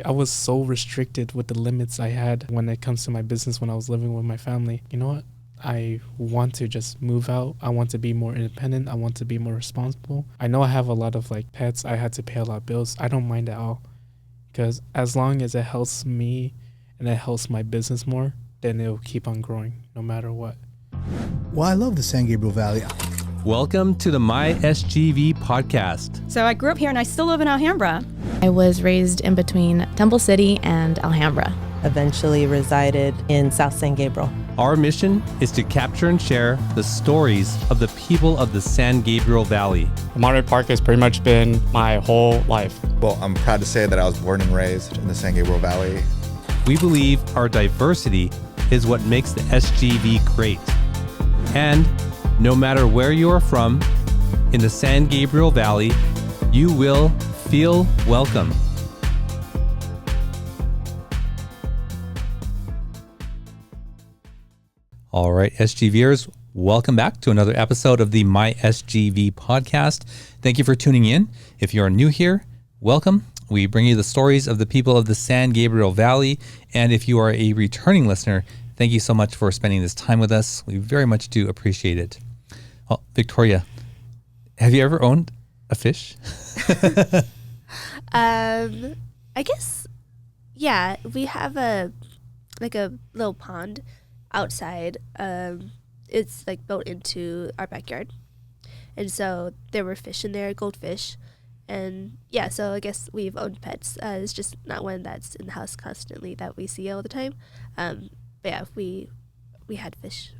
I was so restricted with the limits I had when it comes to my business when I was living with my family. You know what? I want to just move out. I want to be more independent. I want to be more responsible. I know I have a lot of like pets. I had to pay a lot of bills. I don't mind at all, because as long as it helps me and it helps my business more, then it'll keep on growing no matter what. Well, I love the San Gabriel Valley. Welcome to the My SGV podcast. So I grew up here and I still live in Alhambra. I was raised in between Temple City and Alhambra. Eventually resided in South San Gabriel. Our mission is to capture and share the stories of the people of the San Gabriel Valley. Monterey Park has pretty much been my whole life. Well, I'm proud to say that I was born and raised in the San Gabriel Valley. We believe our diversity is what makes the SGV great. And no matter where you are from in the San Gabriel Valley, you will feel welcome. All right, SGVers, welcome back to another episode of the My SGV podcast. Thank you for tuning in. If you are new here, welcome. We bring you the stories of the people of the San Gabriel Valley. And if you are a returning listener, thank you so much for spending this time with us. We very much do appreciate it. Well, Victoria, have you ever owned a fish? I guess, yeah. We have a little pond outside. It's like built into our backyard, and so there were fish in there, goldfish, and yeah. So I guess we've owned pets. It's just not one that's in the house constantly that we see all the time. But yeah, we had fish.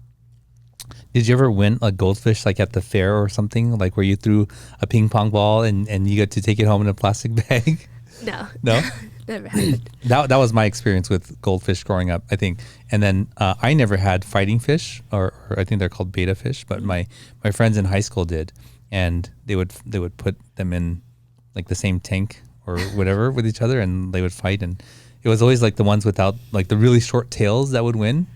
Did you ever win a goldfish like at the fair or something, like where you threw a ping pong ball and you got to take it home in a plastic bag? No. No? Never happened. That was my experience with goldfish growing up, I think. And then I never had fighting fish, or I think they're called betta fish, but my friends in high school did. And they would put them in like the same tank or whatever with each other, and they would fight. And it was always like the ones without like the really short tails that would win.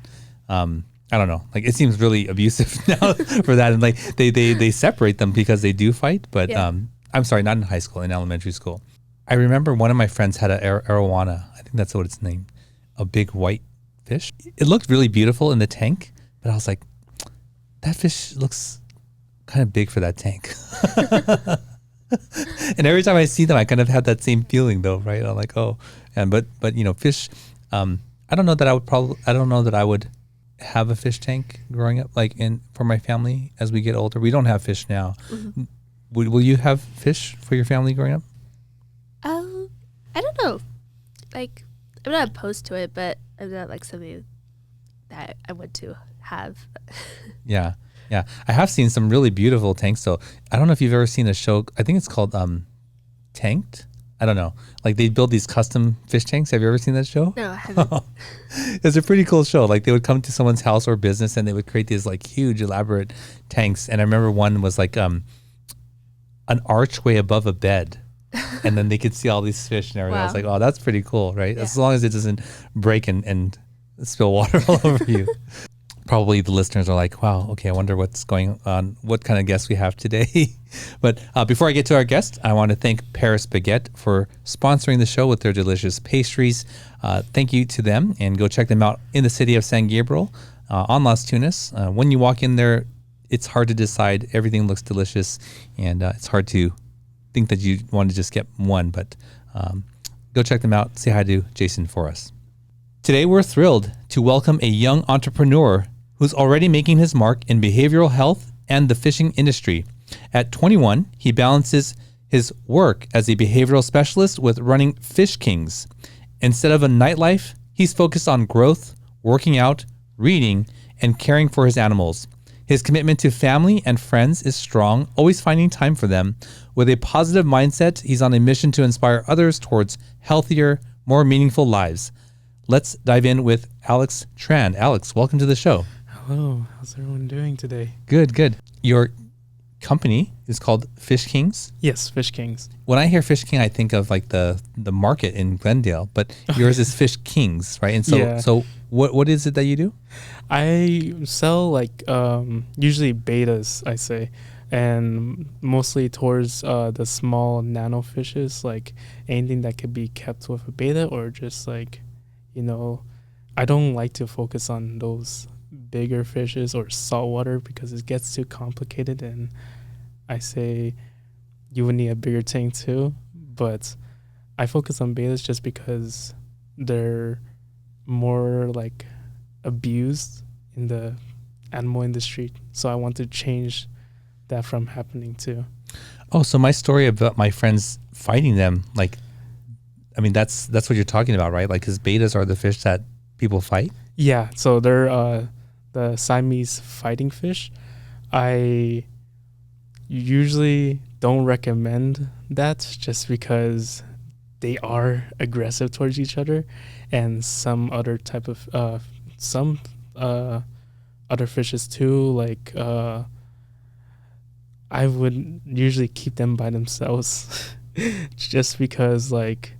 I don't know. Like it seems really abusive now for that, and like they separate them because they do fight. But yeah. I'm sorry, not in high school, in elementary school. I remember one of my friends had an arowana. I think that's what it's named. A big white fish. It looked really beautiful in the tank, but I was like, that fish looks kind of big for that tank. And every time I see them, I kind of have that same feeling, though, right? I'm like, oh, and but you know, fish. I don't know that I would have a fish tank growing up, like for my family as we get older. We don't have fish now. Mm-hmm. Will you have fish for your family growing up? I don't know. Like, I'm not opposed to it, but I'm not like something that I want to have. Yeah. I have seen some really beautiful tanks. So I don't know if you've ever seen a show. I think it's called Tanked. I don't know. Like they build these custom fish tanks. Have you ever seen that show? No, I haven't. It's a pretty cool show. Like they would come to someone's house or business and they would create these like huge elaborate tanks. And I remember one was like an archway above a bed. And then they could see all these fish and everything. Wow. I was like, oh, that's pretty cool, right? Yeah. As long as it doesn't break and spill water all over you. Probably the listeners are like, wow, okay, I wonder what's going on, what kind of guests we have today. But before I get to our guest, I want to thank Paris Baguette for sponsoring the show with their delicious pastries. Thank you to them, and go check them out in the city of San Gabriel on Las Tunas. When you walk in there, it's hard to decide. Everything looks delicious, and it's hard to think that you want to just get one, but go check them out. Say hi to Jason for us. Today, we're thrilled to welcome a young entrepreneur who's already making his mark in behavioral health and the fishing industry. At 21, he balances his work as a behavioral specialist with running Fish Kings. Instead of a nightlife, he's focused on growth, working out, reading, and caring for his animals. His commitment to family and friends is strong, always finding time for them. With a positive mindset, he's on a mission to inspire others towards healthier, more meaningful lives. Let's dive in with Alex Tran. Alex, welcome to the show. Hello. How's everyone doing today? Good. Your company is called Fish Kings? Yes, Fish Kings. When I hear Fish King, I think of like the market in Glendale, but yours is Fish Kings, right? And so, yeah. So what is it that you do? I sell like usually betas, I say. and mostly towards the small nano fishes, like anything that could be kept with a beta, or just like, you know, I don't like to focus on those bigger fishes or saltwater because it gets too complicated, and I say you would need a bigger tank too. But I focus on betas just because they're more like abused in the animal industry. So I want to change that from happening too. Oh, so my story about my friends fighting them, like, I mean, that's what you're talking about, right? Like, because betas are the fish that people fight. Yeah, so they're the Siamese fighting fish. I usually don't recommend that just because they are aggressive towards each other, and some other type of some other fishes too. Like I would usually keep them by themselves, just because like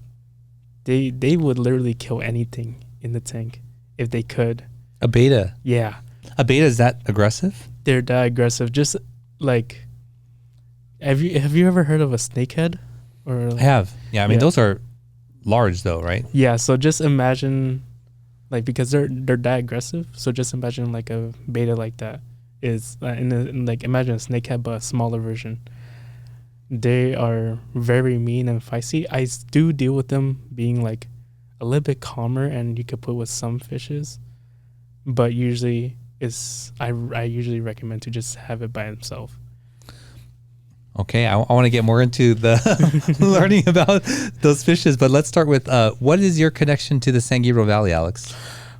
they would literally kill anything in the tank if they could. A beta. Yeah, A beta is that aggressive? they're that aggressive. Just like have you ever heard of a snakehead? Or I have. Yeah, I mean, Yeah. those are large though, right? Yeah, so just imagine, like, because they're that aggressive. So just imagine like a beta like that is like imagine a snakehead but a smaller version. They are very mean and feisty. Do deal with them being like a little bit calmer, and you could put with some fishes, but usually I usually recommend to just have it by himself. Okay, I want to get more into the learning about those fishes, but let's start with what is your connection to the San Gabriel Valley, Alex?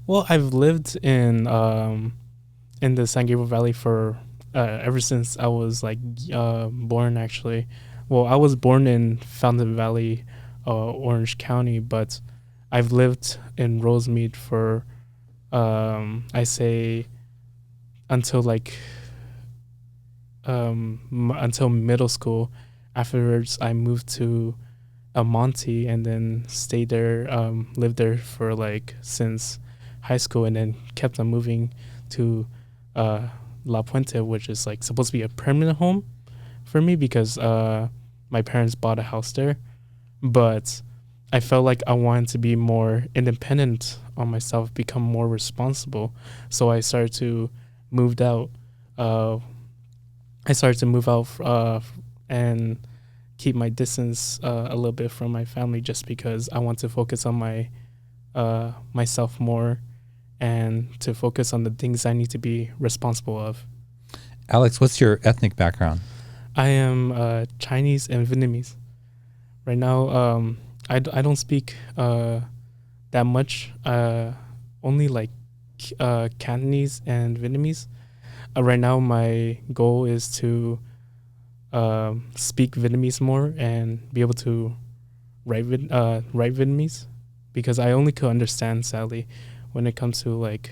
Well, I've lived in the San Gabriel Valley for ever since I was like born. Actually, well, I was born in Fountain Valley, Orange County, but I've lived in Rosemead for I say until like until middle school. Afterwards, I moved to Monte and then stayed there, lived there for like since high school, and then kept on moving to La Puente, which is like supposed to be a permanent home for me because my parents bought a house there. But I felt like I wanted to be more independent on myself, become more responsible. So I started to move out. And keep my distance a little bit from my family, just because I want to focus on my myself more and to focus on the things I need to be responsible of. Alex, what's your ethnic background? I am Chinese and Vietnamese. Right now, I don't speak that much, only like Cantonese and Vietnamese. Right now, my goal is to speak Vietnamese more and be able to write Vietnamese, because I only could understand, sadly, when it comes to like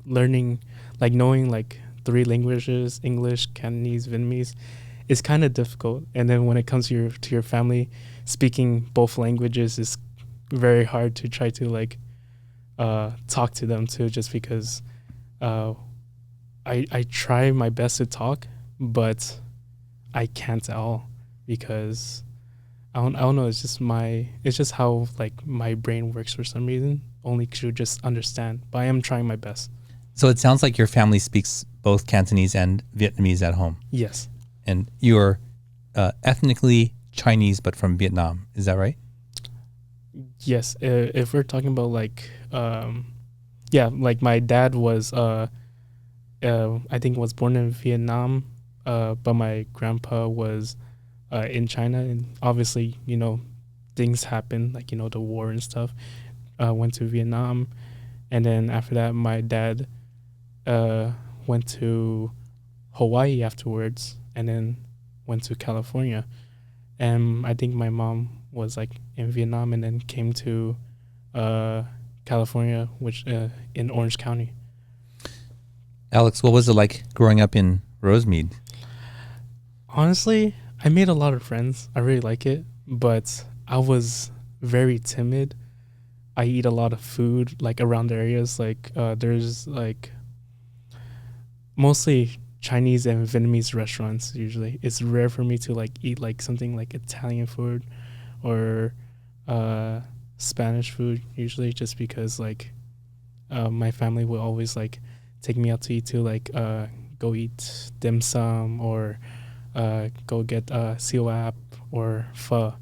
learning, like knowing like 3 languages: English, Cantonese, Vietnamese. It's kind of difficult. And then when it comes to your family, speaking both languages is very hard to try to like talk to them too, just because I try my best to talk, but I can't at all, because I don't know. It's just how like my brain works for some reason. Only to just understand, but I am trying my best. So it sounds like your family speaks both Cantonese and Vietnamese at home. Yes. And you're ethnically Chinese, but from Vietnam. Is that right? Yes. If we're talking about like, like my dad was, I think was born in Vietnam, but my grandpa was in China, and obviously, things happen, like, the war and stuff. Went to Vietnam, and then after that, my dad went to Hawaii afterwards, and then went to California. And I think my mom was like in Vietnam and then came to California, which in Orange County. Alex, what was it like growing up in Rosemead? Honestly, I made a lot of friends. I really like it, but I was very timid. I eat a lot of food like around the areas. Like there's like mostly Chinese and Vietnamese restaurants. Usually, it's rare for me to like eat like something like Italian food or Spanish food. Usually, just because like my family will always like take me out to eat to like go eat dim sum or go get siêu or pho.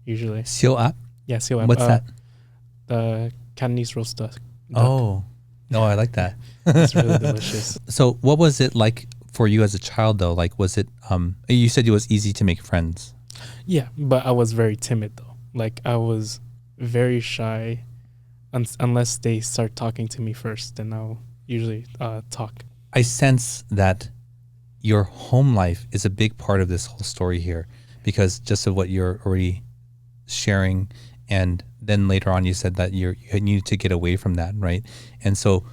Usually, Siêu ap? yeah, siêu What's that? The Cantonese roast duck. Oh, no, I like that. It's really delicious. So what was it like for you as a child though? Like, was it, you said it was easy to make friends. Yeah, but I was very timid though. Like I was very shy unless they start talking to me first, then I'll usually talk. I sense that your home life is a big part of this whole story here because just of what you're already sharing. And then later on you said that you needed to get away from that, right? And so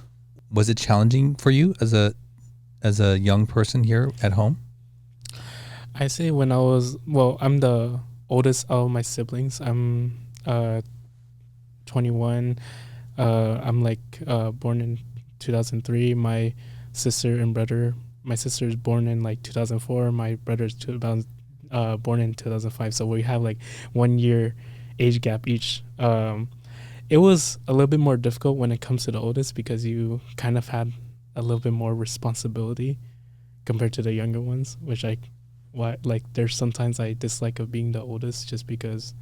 was it challenging for you as a young person here at home? I say when I was, well, I'm the oldest of my siblings. I'm 21. I'm like born in 2003. My sister is born in like 2004. My brother's born in 2005. So we have like 1 year age gap each. It was a little bit more difficult when it comes to the oldest because you kind of had a little bit more responsibility compared to the younger ones, which there's sometimes I dislike of being the oldest just because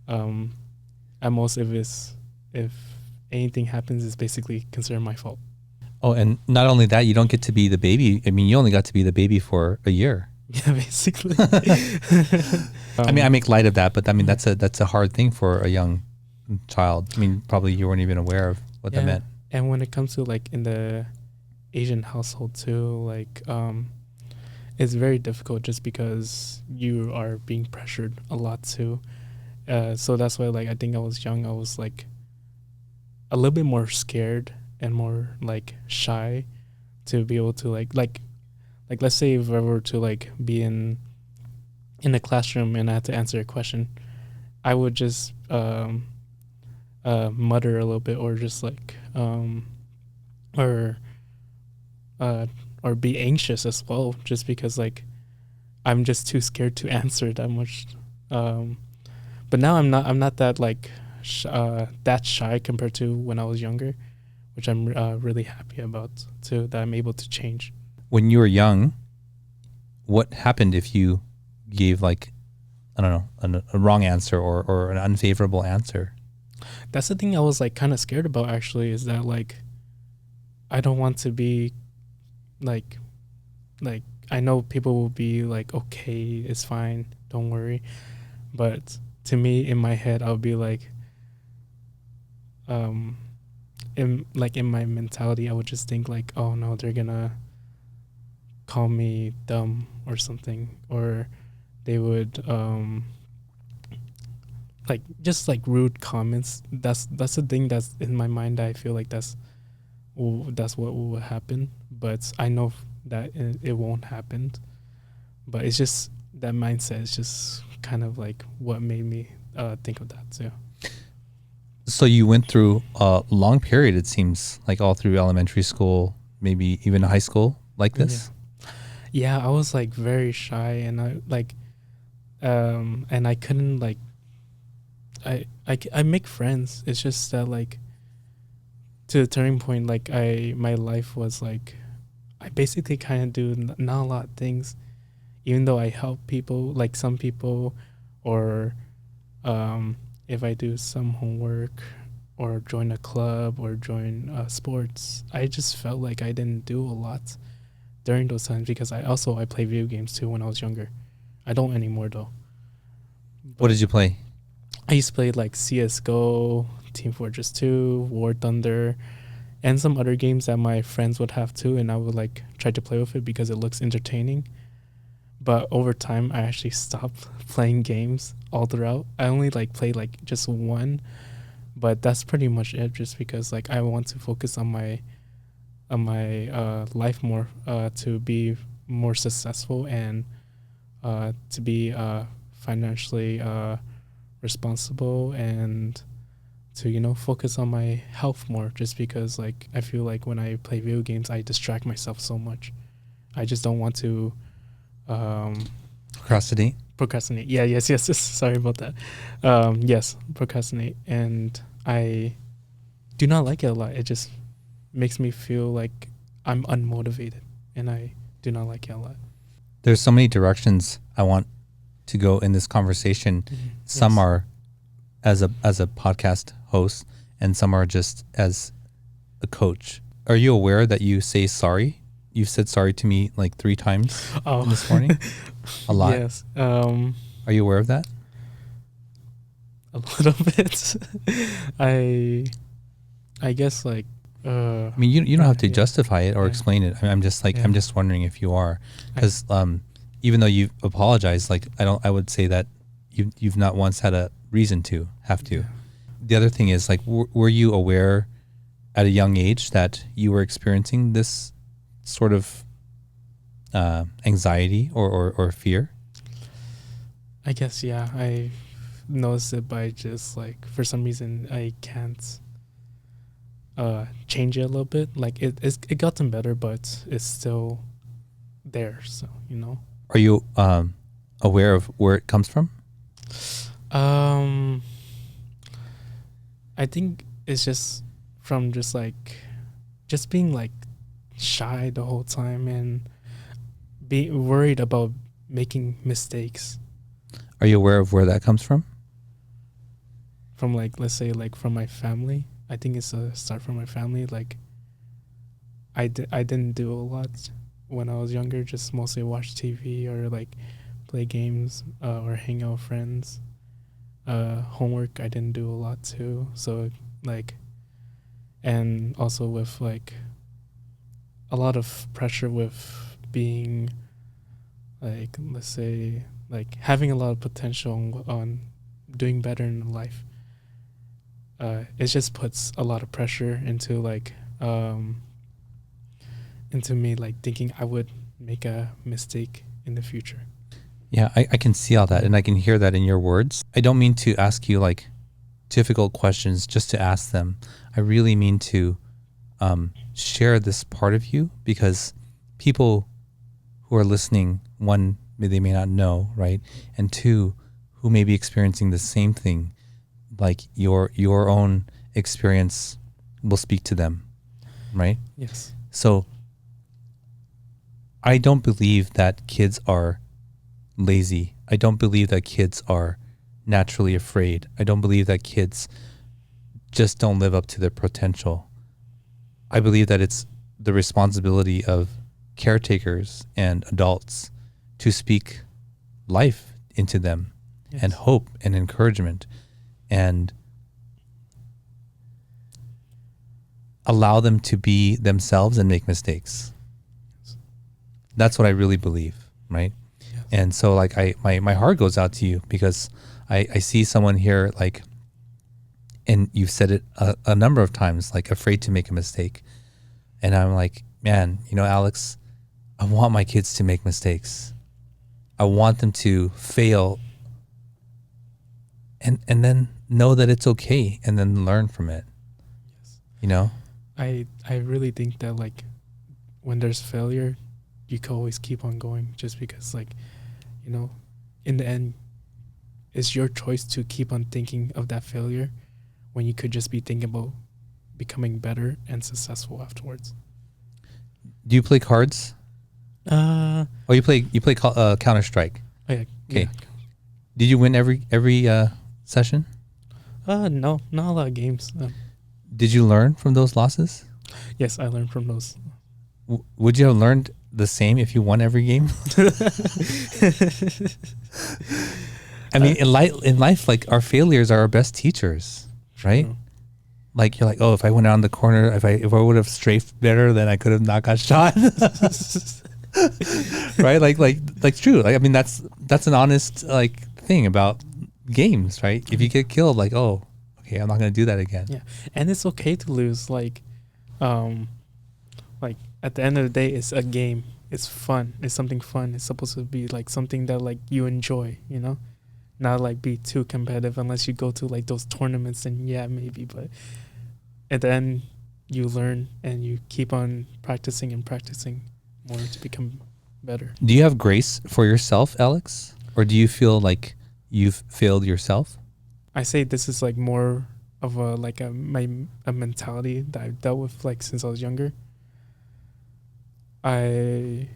at most if anything happens, it's basically considered my fault. Oh, and not only that, you don't get to be the baby. I mean, you only got to be the baby for a year. Yeah, basically. I mean, I make light of that, but I mean, that's a hard thing for a young child. I mean, probably you weren't even aware of what that meant. And when it comes to like in the Asian household too, like it's very difficult just because you are being pressured a lot too. So that's why like I think I was young, I was like a little bit more scared and more like shy to be able to like let's say if I were to like be in a classroom and I had to answer a question, I would just mutter a little bit or just like or be anxious as well, just because like I'm just too scared to answer that much. But now I'm not that like that shy compared to when I was younger, which I'm really happy about too, that I'm able to change. When you were young, what happened if you gave like, I don't know, a wrong answer or an unfavorable answer? That's the thing I was like kind of scared about actually, is that like I don't want to be like I know people will be like, okay, it's fine, don't worry. But to me, in my head, I'll be like, in my mentality, I would just think like, oh no, they're gonna call me dumb or something, or they would like just like rude comments. That's the thing that's in my mind. I feel like that's what will happen, but I know that it won't happen. But it's just that mindset is just kind of like what made me think of that too. So you went through a long period, it seems, like all through elementary school, maybe even high school like this? Yeah, I was like very shy, and I like and I couldn't like I make friends. It's just that like to the turning point, like my life was like I basically kind of do not a lot of things, even though I help people, like some people, or if I do some homework or join a club or join sports, I just felt like I didn't do a lot during those times because I play video games too when I was younger. I don't anymore though. But What did you play? I used to play like CSGO, Team Fortress 2, War Thunder, and some other games that my friends would have too, and I would like try to play with it because it looks entertaining. But over time, I actually stopped playing games all throughout. I only like play like just one, but that's pretty much it. Just because like I want to focus on my life more, to be more successful and to be financially responsible, and to focus on my health more. Just because like I feel like when I play video games, I distract myself so much. I just don't want to Procrastinate. Yeah, yes. Sorry about that. Yes, procrastinate. And I do not like it a lot. It just makes me feel like I'm unmotivated, and I do not like it a lot. There's so many directions I want to go in this conversation. Some Yes. are as a podcast host, and some are just as a coach. Are you aware that you say sorry? You've said sorry to me like 3 times this morning. A lot. Yes. Are you aware of that? A little bit. I guess like. I mean, you don't have to yeah. justify it or Yeah. explain it. I'm just like, Yeah. I'm just wondering if you are, because even though you've apologized, like I would say that you've not once had a reason to have to. Yeah. The other thing is like, were you aware at a young age that you were experiencing this sort of anxiety or fear? I guess, yeah. I noticed it by just like, for some reason, I can't change it a little bit. Like it gotten better, but it's still there. So, you know. Are you aware of where it comes from? I think it's just from just being like shy the whole time and be worried about making mistakes. Are you aware of where that comes from? From like, let's say like from my family. I think it's a start from my family. Like I didn't do a lot when I was younger, just mostly watch TV or like play games or hang out with friends. Homework I didn't do a lot too. So like, and also with like a lot of pressure with being like, let's say like having a lot of potential on doing better in life. It just puts a lot of pressure into like into me like thinking I would make a mistake in the future. Yeah, I can see all that, and I can hear that in your words. I don't mean to ask you like difficult questions just to ask them. I really mean to share this part of you, because people who are listening, one, they may not know, right? And two, who may be experiencing the same thing, like your own experience will speak to them, right? Yes. So I don't believe that kids are lazy. I don't believe that kids are naturally afraid. I don't believe that kids just don't live up to their potential. I believe that it's the responsibility of caretakers and adults to speak life into them, Yes. and hope and encouragement, and allow them to be themselves and make mistakes. That's what I really believe, right? Yes. And so like my heart goes out to you, because I see someone here like, and you've said it a number of times, like afraid to make a mistake. And I'm like, man, you know, Alex, I want my kids to make mistakes. I want them to fail and then know that it's okay, and then learn from it. Yes. You know? I really think that like when there's failure, you can always keep on going, just because like, you know, in the end, it's your choice to keep on thinking of that failure when you could just be thinking about becoming better and successful afterwards. Do you play cards? Oh, you play Counter-Strike. Oh yeah. Okay. Yeah. Did you win every session? No, not a lot of games. Did you learn from those losses? Yes, I learned from those. Would you have learned the same if you won every game? I mean, in life, like our failures are our best teachers, right? True. Like you're like, oh, if I went around the corner, if I would have strafed better, then I could have not got shot. Right? Like true. Like I mean, that's an honest like thing about games, right? If you get killed, like, oh, okay, I'm not gonna do that again. Yeah, and it's okay to lose. Like at the end of the day, it's a game. It's fun. It's something fun. It's supposed to be like something that like you enjoy, you know, not like be too competitive unless you go to like those tournaments, and yeah, maybe. But at the end, you learn and you keep on practicing and practicing more to become better. Do you have grace for yourself, Alex? Or do you feel like you've failed yourself? I say this is like more of a like a mentality that I've dealt with like since I was younger. I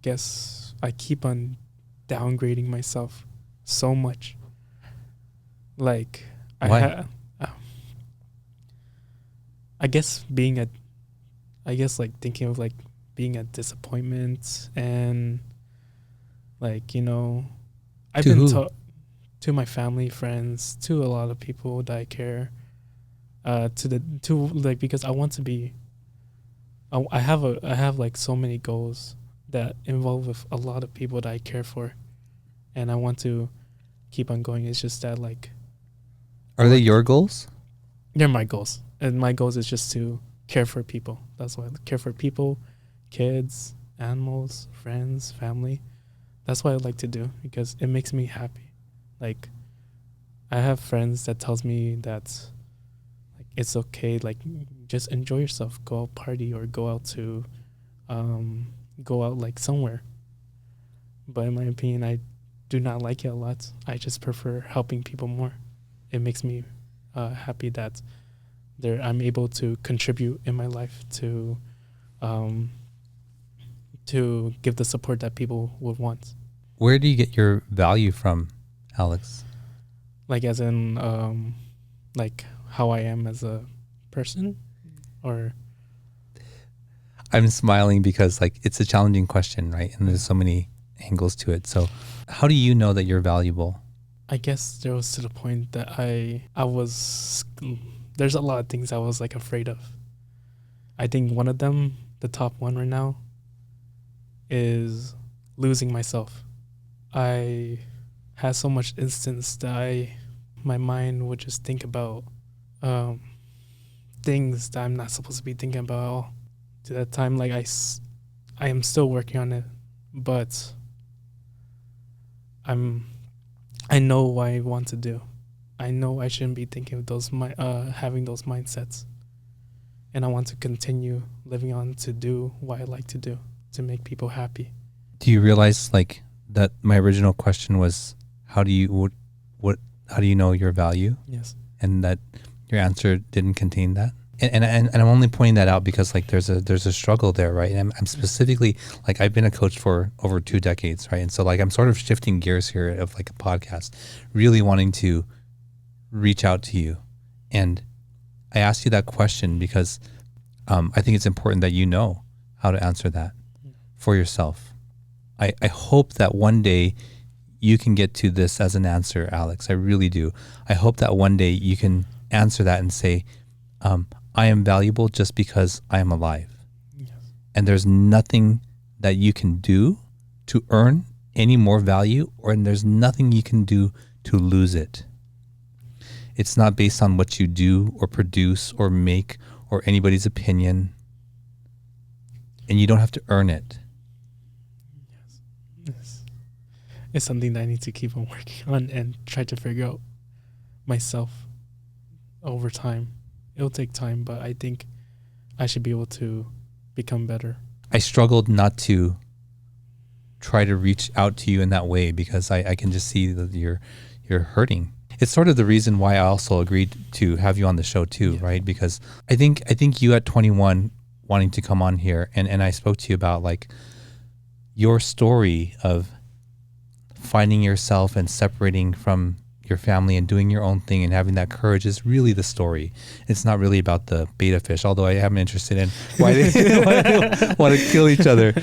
guess I keep on downgrading myself so much. Like Why? I guess like thinking of like being a disappointment and like, you know, I've To been who? taught to my family, friends, to a lot of people that I care, because I want to be. I have like so many goals that involve with a lot of people that I care for, and I want to keep on going. It's just that like Are they your goals? they're my goals, and my goals is just to care for people. That's why I care for people, kids, animals, friends, family. That's what I like to do because it makes me happy. Like, I have friends that tells me that like it's okay, like just enjoy yourself, go out party or go out to go out like somewhere. But in my opinion, I do not like it a lot. I just prefer helping people more. It makes me happy that I'm able to contribute in my life to give the support that people would want. Where do you get your value from, Alex? Like as in like how I am as a person, or I'm smiling because like it's a challenging question, right? And there's so many angles to it. So how do you know that you're valuable? I guess there was to the point that I was there's a lot of things I was like afraid of. I think one of them, the top one right now, is losing myself. I had so much instance that my mind would just think about things that I'm not supposed to be thinking about at all. To that time, like I am still working on it, but I know what I want to do. I know I shouldn't be thinking of having those mindsets, and I want to continue living on to do what I like to do, to make people happy. Do you realize like that my original question was how do you know your value? Yes. And that your answer didn't contain that? And I'm only pointing that out because like there's a struggle there, right? And I'm specifically like I've been a coach for over 2 decades, right? And so like I'm sort of shifting gears here of like a podcast, really wanting to reach out to you. And I asked you that question because I think it's important that you know how to answer that for yourself. I hope that one day you can get to this as an answer, Alex. I really do. I hope that one day you can answer that and say, I am valuable just because I am alive. Yes. And there's nothing that you can do to earn any more value, and there's nothing you can do to lose it. It's not based on what you do or produce or make or anybody's opinion. And you don't have to earn it. Yes. It's something that I need to keep on working on and try to figure out myself over time. It'll take time, but I think I should be able to become better. I struggled not to try to reach out to you in that way because I can just see that you're hurting. It's sort of the reason why I also agreed to have you on the show too, yeah. Right? Because I think you at 21 wanting to come on here and I spoke to you about like your story of finding yourself and separating from your family and doing your own thing and having that courage is really the story. It's not really about the beta fish, although I am interested in why they want to kill each other,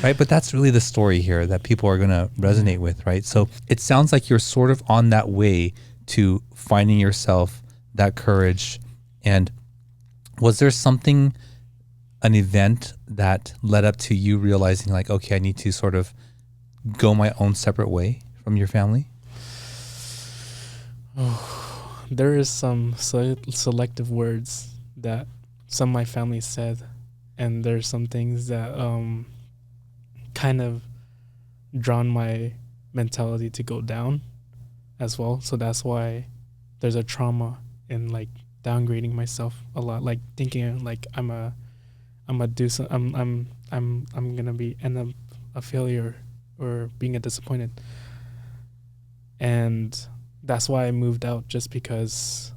right? But that's really the story here that people are going to resonate with, right? So it sounds like you're sort of on that way to finding yourself, that courage. And was there something, an event that led up to you realizing like, okay, I need to sort of go my own separate way from your family? Oh, there is some selective words that some of my family said, and there's some things that kind of drawn my mentality to go down as well. So that's why there's a trauma in like downgrading myself a lot, like thinking like I'm gonna be end up a failure or being a disappointed. And that's why I moved out, just because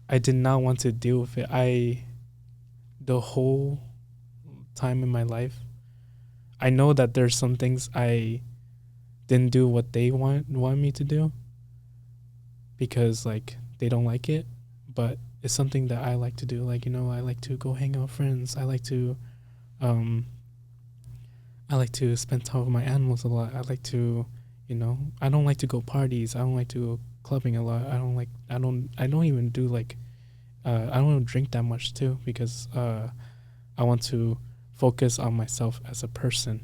I did not want to deal with it. The whole time in my life, I know that there's some things I didn't do what they want me to do because like they don't like it, but it's something that I like to do. Like, you know, I like to go hang out with friends. I like to spend time with my animals a lot. I like to, you know, I don't like to go parties. I don't like to go clubbing a lot. I don't even do like, I don't even drink that much too, because I want to focus on myself as a person.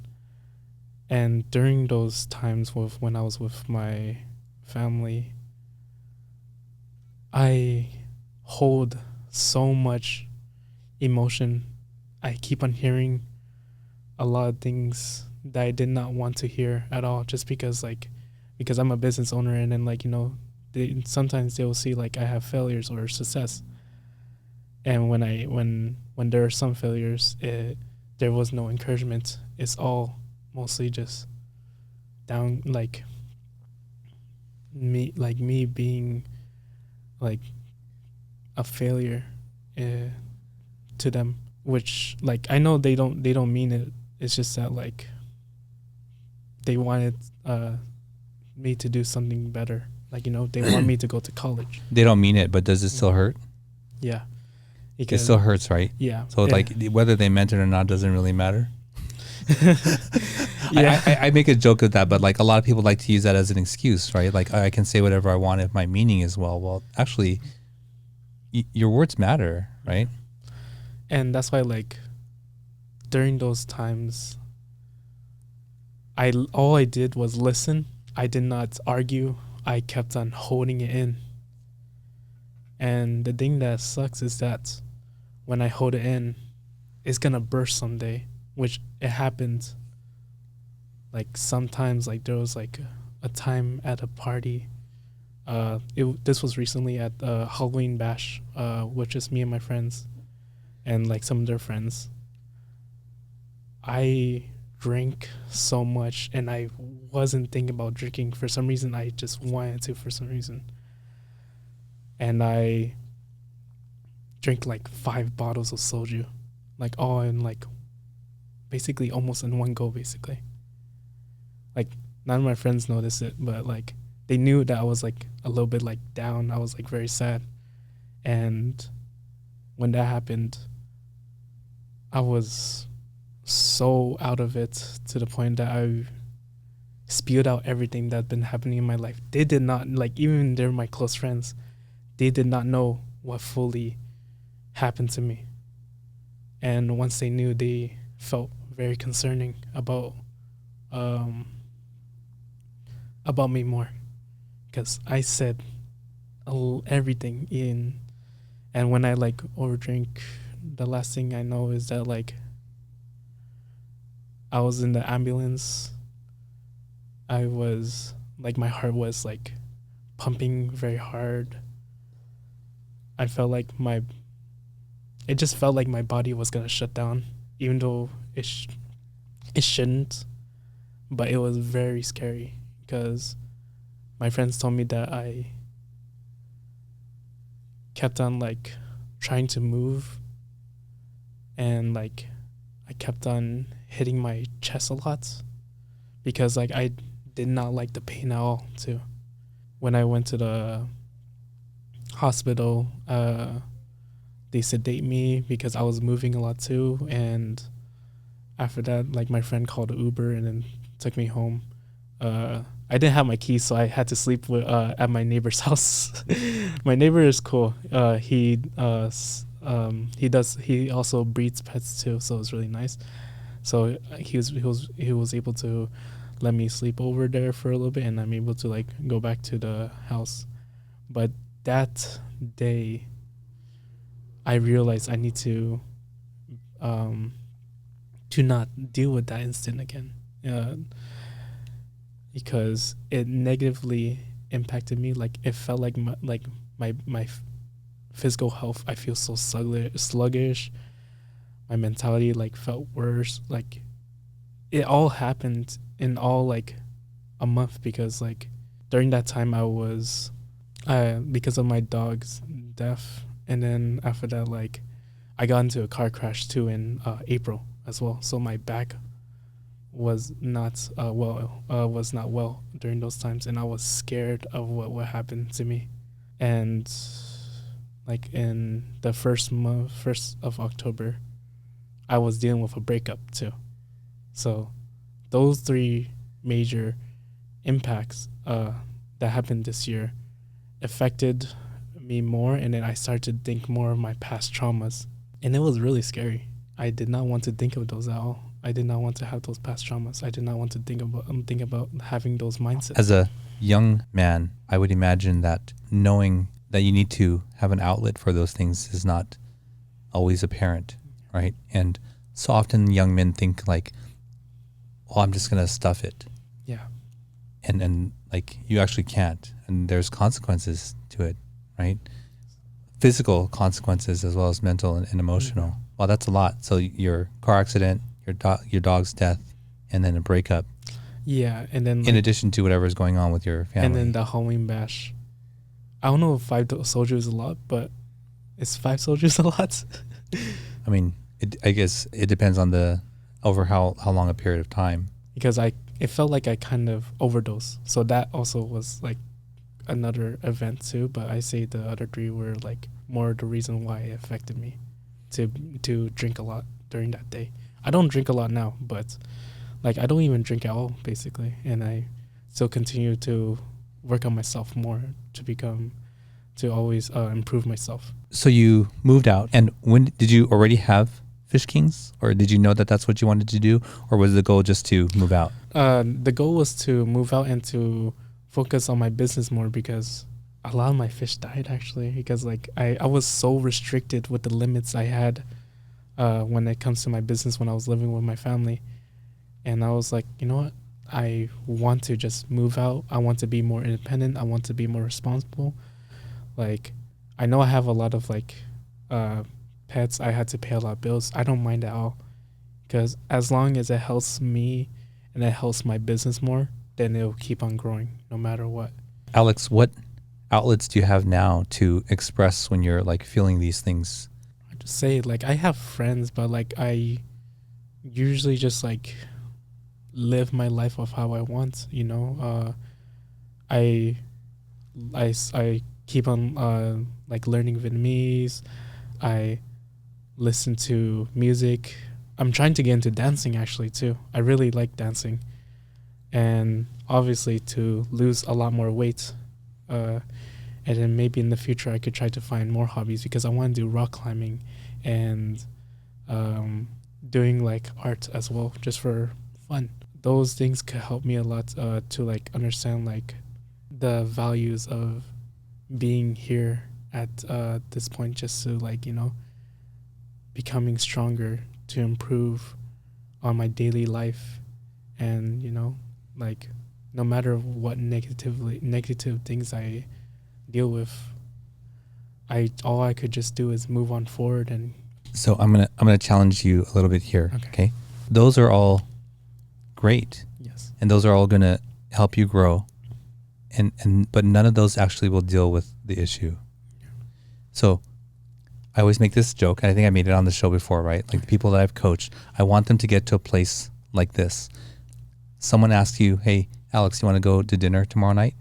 And during those times when I was with my family, I hold so much emotion. I keep on hearing a lot of things that I did not want to hear at all, just because I'm a business owner, and then like, you know, sometimes they will see like I have failures or success. And when there are some failures, there was no encouragement. It's all mostly just down, like me being like a failure to them, which like I know they don't mean it. It's just that like they wanted me to do something better. Like, you know, they want me to go to college. They don't mean it, but does it still hurt? Yeah. It still hurts, right? Yeah. So like whether they meant it or not doesn't really matter. Yeah. I make a joke of that, but like a lot of people like to use that as an excuse, right? Like I can say whatever I want if my meaning is well, actually your words matter, right? And that's why like during those times, all I did was listen. I did not argue. I kept on holding it in. And the thing that sucks is that when I hold it in, it's gonna burst someday, which it happened. Like sometimes, like there was like a time at a party. This was recently at Halloween bash, which is me and my friends, and like some of their friends. I drank so much, and I wasn't thinking about drinking. For some reason, I just wanted to. For some reason, and I drank like 5 bottles of soju, like all in like basically almost in one go, basically. Like none of my friends noticed it, but like they knew that I was like a little bit like down. I was like very sad. And when that happened, I was so out of it to the point that I spewed out everything that had been happening in my life. They did not, like, even they're my close friends, they did not know what fully happened to me. And once they knew, they felt very concerning about me more, because I said everything in. And when I like overdrink, the last thing I know is that like I was in the ambulance. I was like, my heart was like pumping very hard. I felt like it just felt like my body was gonna shut down, even though it shouldn't. But it was very scary because my friends told me that I kept on like trying to move, and like I kept on hitting my chest a lot because like I did not like the pain at all too. When I went to the hospital, they sedate me because I was moving a lot too, and after that, like, my friend called an Uber and then took me home. I didn't have my keys, so I had to sleep at my neighbor's house. My neighbor is cool. He also breeds pets too, so it's really nice. So he was able to let me sleep over there for a little bit, and I'm able to like go back to the house. But that day, I realized I need to not deal with that incident again. Because it negatively impacted me. Like, it felt like my physical health. I feel so sluggish. My mentality like felt worse. Like, it all happened in all like a month, because like during that time I was because of my dog's death, and then after that, like I got into a car crash too in April as well. So my back was not well during those times, and I was scared of what would happen to me. And like in the first of October, I was dealing with a breakup too. So those three major impacts that happened this year affected me more, and then I started to think more of my past traumas, and it was really scary. I did not want to think of those at all. I did not want to have those past traumas. I did not want to think about having those mindsets. As a young man, I would imagine that knowing that you need to have an outlet for those things is not always apparent, right? And so often young men think like, well, I'm just going to stuff it. Yeah. And like you actually can't. And there's consequences to it, right? Physical consequences as well as mental and emotional. Mm-hmm. Well, that's a lot. So your car accident, your dog's death, and then a breakup. Yeah, and then in addition to whatever's going on with your family. And then the Halloween bash. I don't know if 5 soldiers is a lot, but is 5 soldiers a lot? I mean, I guess it depends on over how long a period of time. Because it felt like I kind of overdosed. So that also was like another event too. But I say the other 3 were like more the reason why it affected me to drink a lot during that day. I don't drink a lot now, but like I don't even drink at all basically. And I still continue to work on myself more to always improve myself. So you moved out, and when did you already have Fish Kings, or did you know that that's what you wanted to do, or was the goal just to move out? The goal was to move out and to focus on my business more, because a lot of my fish died actually, because like I was so restricted with the limits I had when it comes to my business when I was living with my family. And I was like, you know what? I want to just move out. I want to be more independent. I want to be more responsible. Like, I know I have a lot of like pets. I had to pay a lot of bills. I don't mind at all, because as long as it helps me and it helps my business more, then it'll keep on growing no matter what. Alex, what outlets do you have now to express when you're like feeling these things? I just say like I have friends, but like I usually just like live my life of how I want, you know. I keep on like learning Vietnamese. I listen to music. I'm trying to get into dancing actually too. I really like dancing, and obviously to lose a lot more weight. And then maybe in the future I could try to find more hobbies, because I want to do rock climbing and doing like art as well, just for fun. Those things could help me a lot to like understand like the values of being here at this point, just to like, you know, becoming stronger to improve on my daily life. And, you know, like no matter what negative things I deal with, all I could just do is move on forward. And so I'm gonna challenge you a little bit here. Okay. Those are all great. Yes. And those are all gonna help you grow. But none of those actually will deal with the issue. Yeah. So I always make this joke, and I think I made it on the show before, right? Like the people that I've coached, I want them to get to a place like this. Someone asks you, hey, Alex, you want to go to dinner tomorrow night?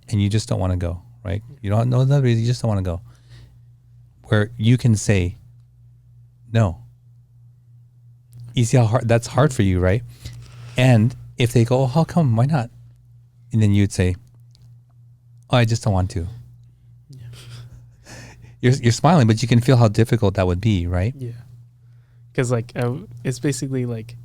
And you just don't want to go, right? You don't know the reason, you just don't want to go. Where you can say, no. You see how hard, that's hard for you, right? And if they go, oh, how come, why not? And then you'd say, oh, I just don't want to. Yeah. You're smiling, but you can feel how difficult that would be, right? Yeah. Because like it's basically like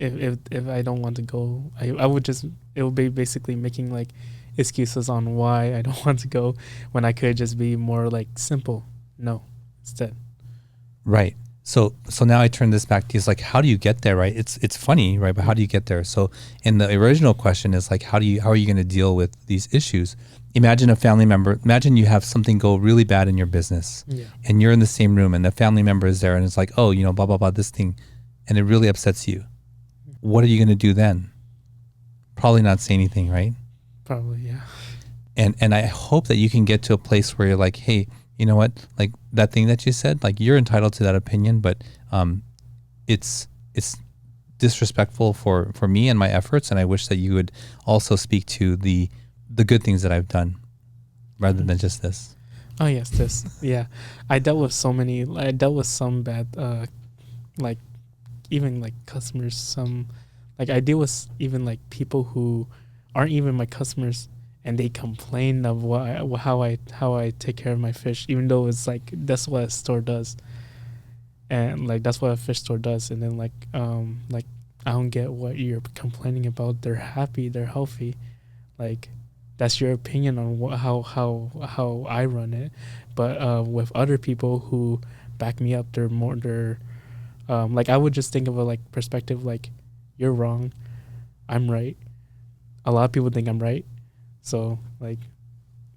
if I don't want to go, I would just, it would be basically making like excuses on why I don't want to go, when I could just be more like simple no instead. Right. So now I turn this back to you. It's like, how do you get there, right? It's funny, right? But how do you get there? So in the original question is like, how are you going to deal with these issues? Imagine a family member, imagine you have something go really bad in your business, and you're in the same room and the family member is there and it's like, oh, you know, blah, blah, blah, this thing. And it really upsets you. what are you going to do then? Probably not say anything, right? Probably, yeah. And I hope that you can get to a place where you're like, hey, you know what? Like that thing that you said, like you're entitled to that opinion, but it's disrespectful for me and my efforts, and I wish that you would also speak to the good things that I've done rather than just this. Oh yes, this. Yeah, I dealt with some bad, like even like customers. I deal with even like people who aren't even my customers, and they complain of how I take care of my fish, even though it's like that's what a store does, and like that's what a fish store does. And then like I don't get what you're complaining about. They're happy, they're healthy, like that's your opinion on how I run it. But with other people who back me up, they're like I would just think of a like perspective like you're wrong, I'm right. A lot of people think I'm right, so like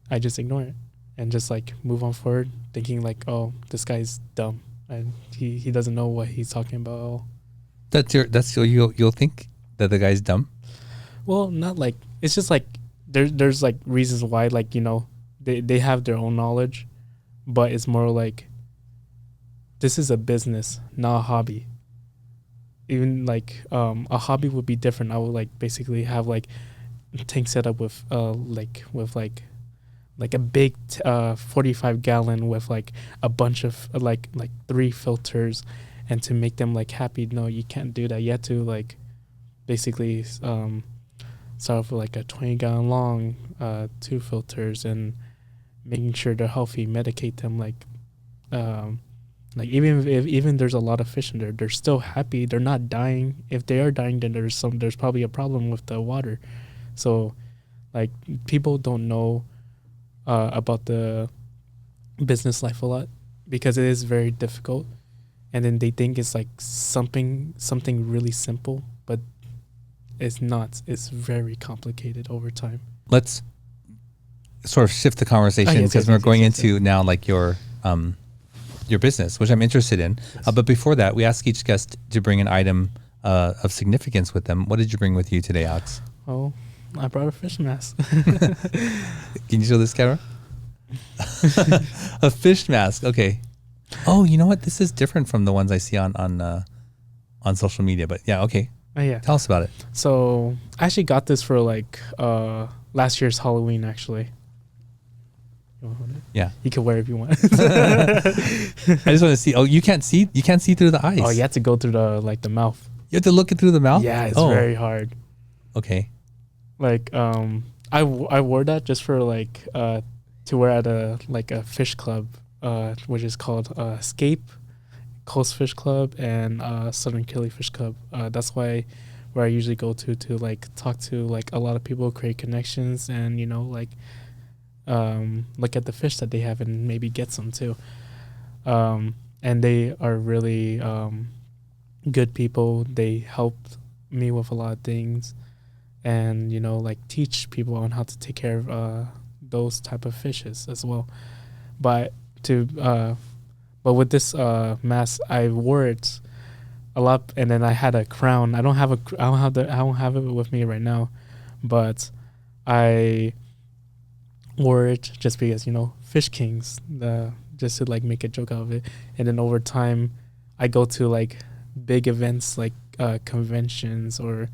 I just ignore it and just like move on forward, thinking like, oh, this guy's dumb and he doesn't know what he's talking about at all. You'll think that the guy's dumb? Well, not like it's just like there's like reasons why, like, you know, they have their own knowledge, but it's more like this is a business, not a hobby. Even like a hobby would be different. I would like basically have like tank set up with like a big 45 gallon with like a bunch of like 3 filters, and to make them like happy. No, you can't do that. You have to like basically start off with like a 20 gallon long, 2 filters, and making sure they're healthy, medicate them like even there's a lot of fish in there, they're still happy, they're not dying. If they are dying, then there's probably a problem with the water. So like people don't know about the business life a lot because it is very difficult, and then they think it's like something really simple, but it's not. It's very complicated over time. Let's sort of shift the conversation because we're going into now like your business, which I'm interested in. Yes. But before that, we ask each guest to bring an item of significance with them. What did you bring with you today, Alex? Oh, I brought a fish mask. Can you show this camera? A fish mask. Okay. Oh, you know what? This is different from the ones I see on social media. But yeah, okay. Yeah. Tell us about it. So I actually got this for like last year's Halloween, actually. You want to hold it? Yeah. You can wear it if you want. I just want to see. Oh, you can't see? You can't see through the eyes. Oh, you have to go through the mouth. You have to look it through the mouth? Yeah, it's very hard. Okay. Like I wore that just for like to wear at a fish club, which is called Escape Coast Fish Club and Southern Kili Fish Club. That's where I usually go to like talk to like a lot of people, create connections, and you know like look at the fish that they have and maybe get some too. And they are really good people. They helped me with a lot of things, and you know like teach people on how to take care of those type of fishes as well. But with this mask, I wore it a lot, and then I had a crown. I don't have it with me right now, but I wore it just because, you know, Fish Kings, just to like make a joke out of it. And then over time, I go to like big events like conventions, or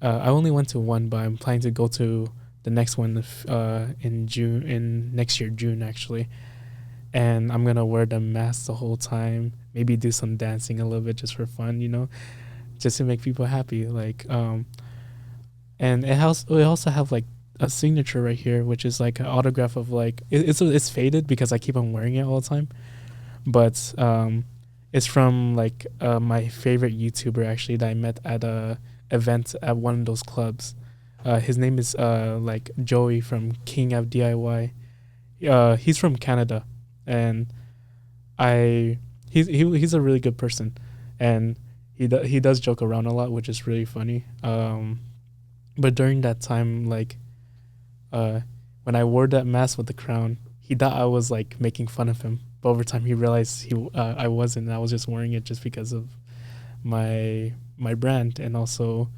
I only went to one, but I'm planning to go to the next one in next year, June actually. And I'm gonna wear the mask the whole time, maybe do some dancing a little bit just for fun, you know, just to make people happy. Like and we also have like a signature right here, which is like an autograph of like it's faded because I keep on wearing it all the time, but it's from like my favorite YouTuber actually that I met at a event at one of those clubs. His name is like Joey from King of DIY. He's from Canada, and he's a really good person, and he does joke around a lot, which is really funny. But during that time, like when I wore that mask with the crown, he thought I was like making fun of him. But over time, he realized I wasn't. I was just wearing it just because of my brand, and also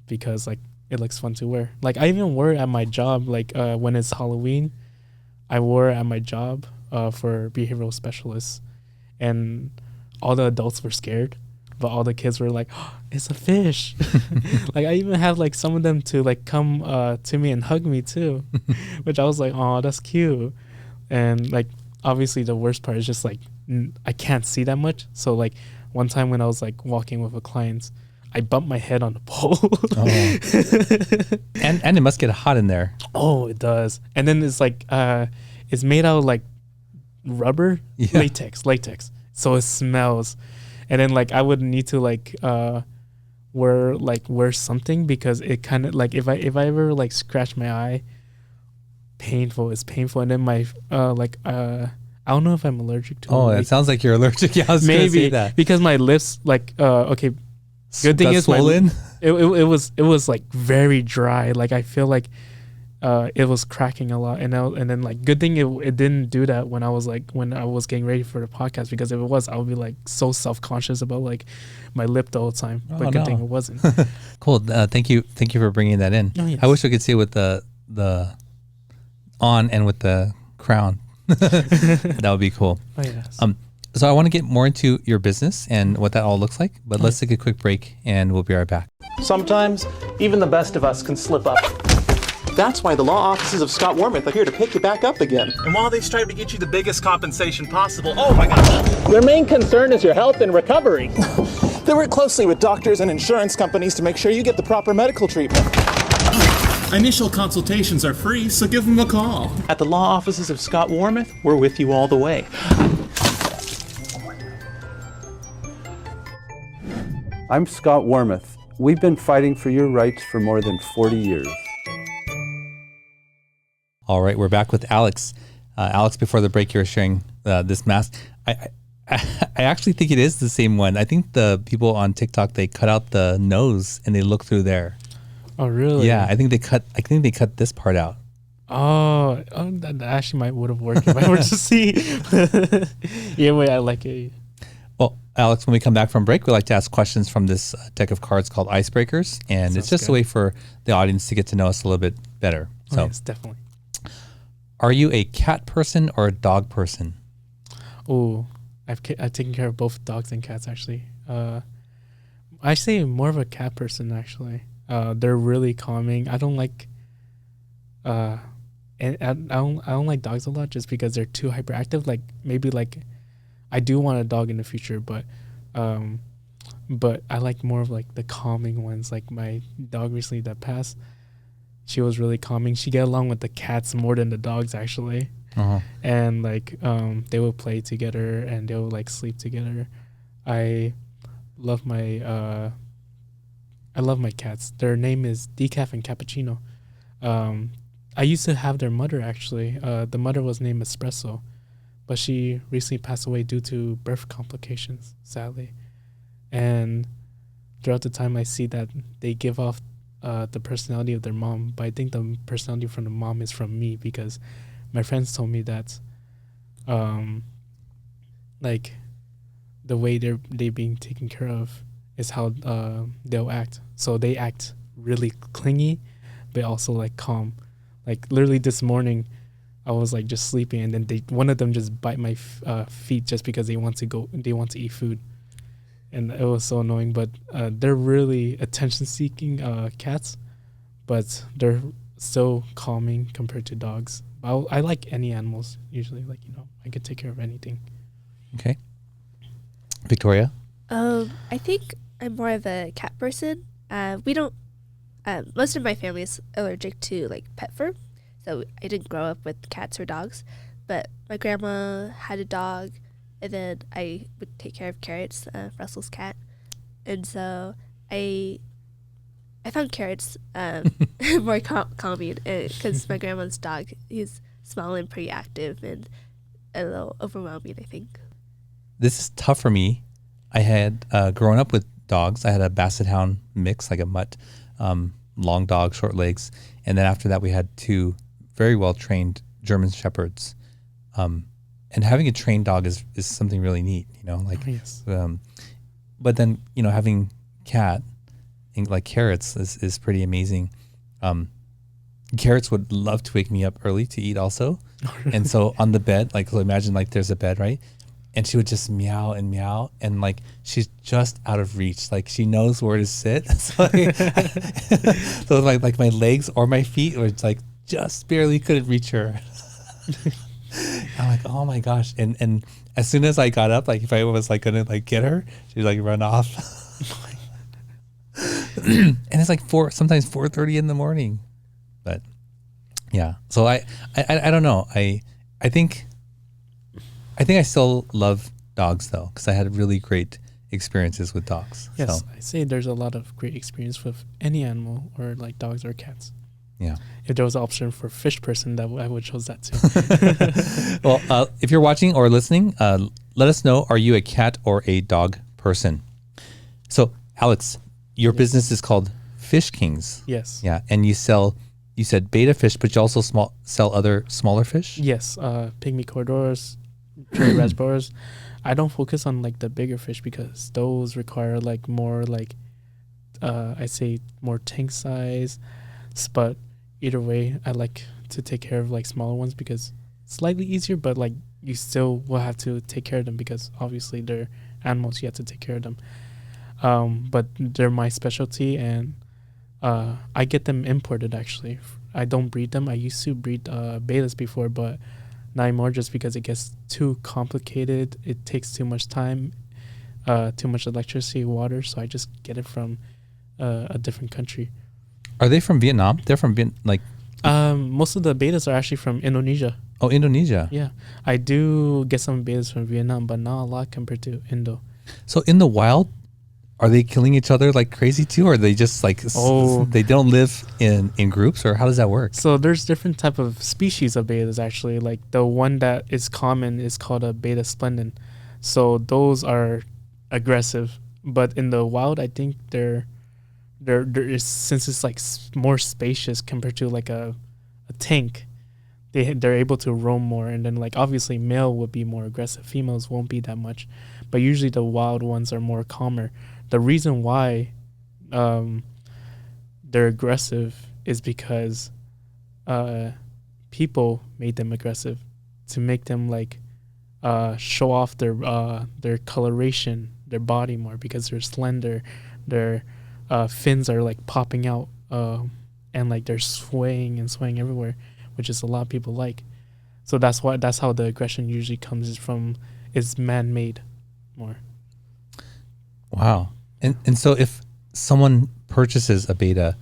because like it looks fun to wear. Like I even wore it at my job. Like when it's Halloween, I wore it at my job for behavioral specialists, and all the adults were scared, but all the kids were like, oh, "It's a fish!" Like I even have like some of them to like come to me and hug me too, which I was like, "Oh, that's cute." And like obviously the worst part is just like I can't see that much. So like one time when I was like walking with a client, I bumped my head on the pole. And it must get hot in there. Oh, it does. And then it's like it's made out of like rubber, latex. So it smells. And then like I would need to like wear something because it kind of like if I ever like scratch my eye, it's painful. And then my I don't know if I'm allergic to it. It sounds like you're allergic. Yeah, I was gonna say that. Because my lips like okay. Good thing is swollen? it was like very dry. Like I feel like it was cracking a lot, and then like good thing it didn't do that when I was getting ready for the podcast, because if it was, I would be like so self-conscious about like my lip the whole time. But good thing it wasn't. Cool. Thank you for bringing that in. Oh, yes. I wish we could see it with the on and with the crown. That would be cool. Oh yes. So I want to get more into your business and what that all looks like, but let's take a quick break and we'll be right back. Sometimes, even the best of us can slip up. That's why the law offices of Scott Wormuth are here to pick you back up again. And while they strive to get you the biggest compensation possible, oh my gosh! Their main concern is your health and recovery. They work closely with doctors and insurance companies to make sure you get the proper medical treatment. Initial consultations are free, so give them a call. At the law offices of Scott Wormuth, we're with you all the way. I'm Scott Wormuth. We've been fighting for your rights for more than 40 years. All right, we're back with Alex. Alex, before the break, you were sharing this mask. I actually think it is the same one. I think the people on TikTok, they cut out the nose and they look through there. Oh, really? Yeah, I think they cut this part out. Oh, that actually would have worked if I were to see. Yeah, wait, I like it. Well, Alex, when we come back from break, we like to ask questions from this deck of cards called Icebreakers, and it's just a way for the audience to get to know us a little bit better. So, yes, definitely. Are you a cat person or a dog person? Oh, I've taken care of both dogs and cats actually. I say more of a cat person actually. They're really calming. I don't like and I don't like dogs a lot just because they're too hyperactive. Like maybe like I do want a dog in the future, but I like more of like the calming ones. Like my dog recently that passed, she was really calming. She get along with the cats more than the dogs actually. Uh-huh. And like they will play together and they will like sleep together. I love my cats. Their name is Decaf and Cappuccino. I used to have their mother actually. The mother was named Espresso, but she recently passed away due to birth complications, sadly. And throughout the time, I see that they give off the personality of their mom, but I think the personality from the mom is from me, because my friends told me that like the way they being taken care of is how they'll act. So they act really clingy, but also like calm. Like literally this morning, I was like just sleeping, and then one of them just bite my feet just because they want to eat food, and it was so annoying. But they're really attention-seeking cats, but they're so calming compared to dogs. I like any animals usually. Like I could take care of anything. Okay, Victoria. I think I'm more of a cat person. We don't. Most of my family is allergic to like pet fur, so I didn't grow up with cats or dogs. But my grandma had a dog, and then I would take care of Carrots, Russell's cat, and so I found Carrots more calming because my grandma's dog, he's small and pretty active and a little overwhelming, I think. This is tough for me. I had grown up with dogs. I had a Basset Hound mix, like a mutt. Long dog, short legs, and then after that we had two very well trained German Shepherds. And having a trained dog is something really neat, like. Yes. but then, having cat and like carrots is pretty amazing. Carrots would love to wake me up early to eat also. And so on the bed, like, so imagine like there's a bed, right? And she would just meow and meow, and like she's just out of reach. Like she knows where to sit. So, so like my legs or my feet were like just barely couldn't reach her. I'm like, oh my gosh. And as soon as I got up, like if I was like gonna like get her, she'd like run off. And it's like sometimes 4:30 in the morning. But yeah. So I don't know. I think I still love dogs though, because I had really great experiences with dogs. Yes, So, I say there's a lot of great experience with any animal, or like dogs or cats. yeah. If there was an option for fish person, that I would choose that too. Well, if you're watching or listening, let us know, are you a cat or a dog person? So, Alex, your business is called Fish Kings. Yes. Yeah, and you said beta fish, but you also sell other smaller fish? Yes, pygmy corridors, cherry raspberries. I don't focus on like the bigger fish because those require like more like I say more tank size. But either way, I like to take care of like smaller ones because it's slightly easier, but like you still will have to take care of them because obviously they're animals. You have to take care of them. But they're my specialty, and I get them imported actually. I don't breed them. I used to breed betas before, but not anymore just because it gets too complicated. It takes too much time, too much electricity, water. So I just get it from a different country. Are they from Vietnam? They're from most of the betas are actually from Indonesia. Oh, Indonesia. Yeah, I do get some betas from Vietnam, but not a lot compared to Indo. So in the wild, are they killing each other like crazy too, or are they just like they don't live in groups, or how does that work? So there's different type of species of betas actually. Like the one that is common is called a beta splendid. So those are aggressive, but in the wild, I think there is, since it's like more spacious compared to like a tank, they're able to roam more. And then like obviously male would be more aggressive, females won't be that much, but usually the wild ones are more calmer. The reason why they're aggressive is because people made them aggressive to make them like show off their coloration, their body more, because they're slender, their fins are like popping out, and like they're swaying everywhere, which is a lot of people like. So that's how the aggression usually comes is man-made more. Wow. And so if someone purchases a beta,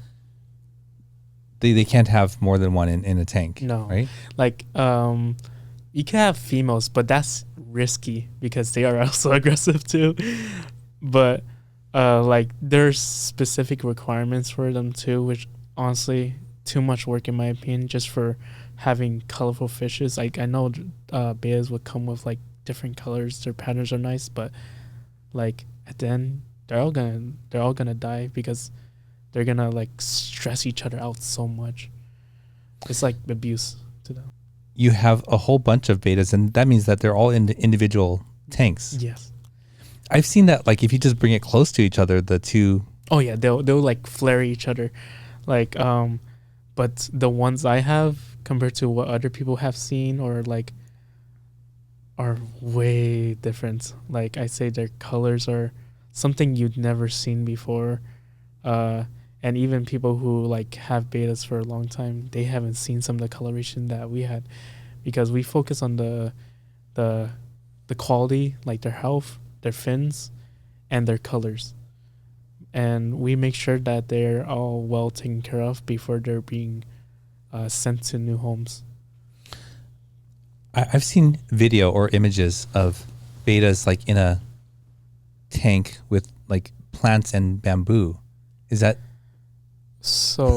they can't have more than one in a tank. No. Right? Like you can have females, but that's risky because they are also aggressive too. But like there's specific requirements for them too, which honestly too much work in my opinion, just for having colorful fishes. Like I know betas would come with like different colors, their patterns are nice, but like at the end they're all gonna die because they're gonna like stress each other out so much. It's like abuse to them. You have a whole bunch of betas, and that means that they're all in individual tanks. Yes. I've seen that, like if you just bring it close to each other, the two. Oh yeah, they'll like flare each other, like but the ones I have compared to what other people have seen or like are way different. Like I say, their colors are something you'd never seen before, and even people who like have betas for a long time, they haven't seen some of the coloration that we had, because we focus on the quality, like their health, their fins, and their colors, and we make sure that they're all well taken care of before they're being sent to new homes. I've seen video or images of betas like in a tank with like plants and bamboo. Is that so?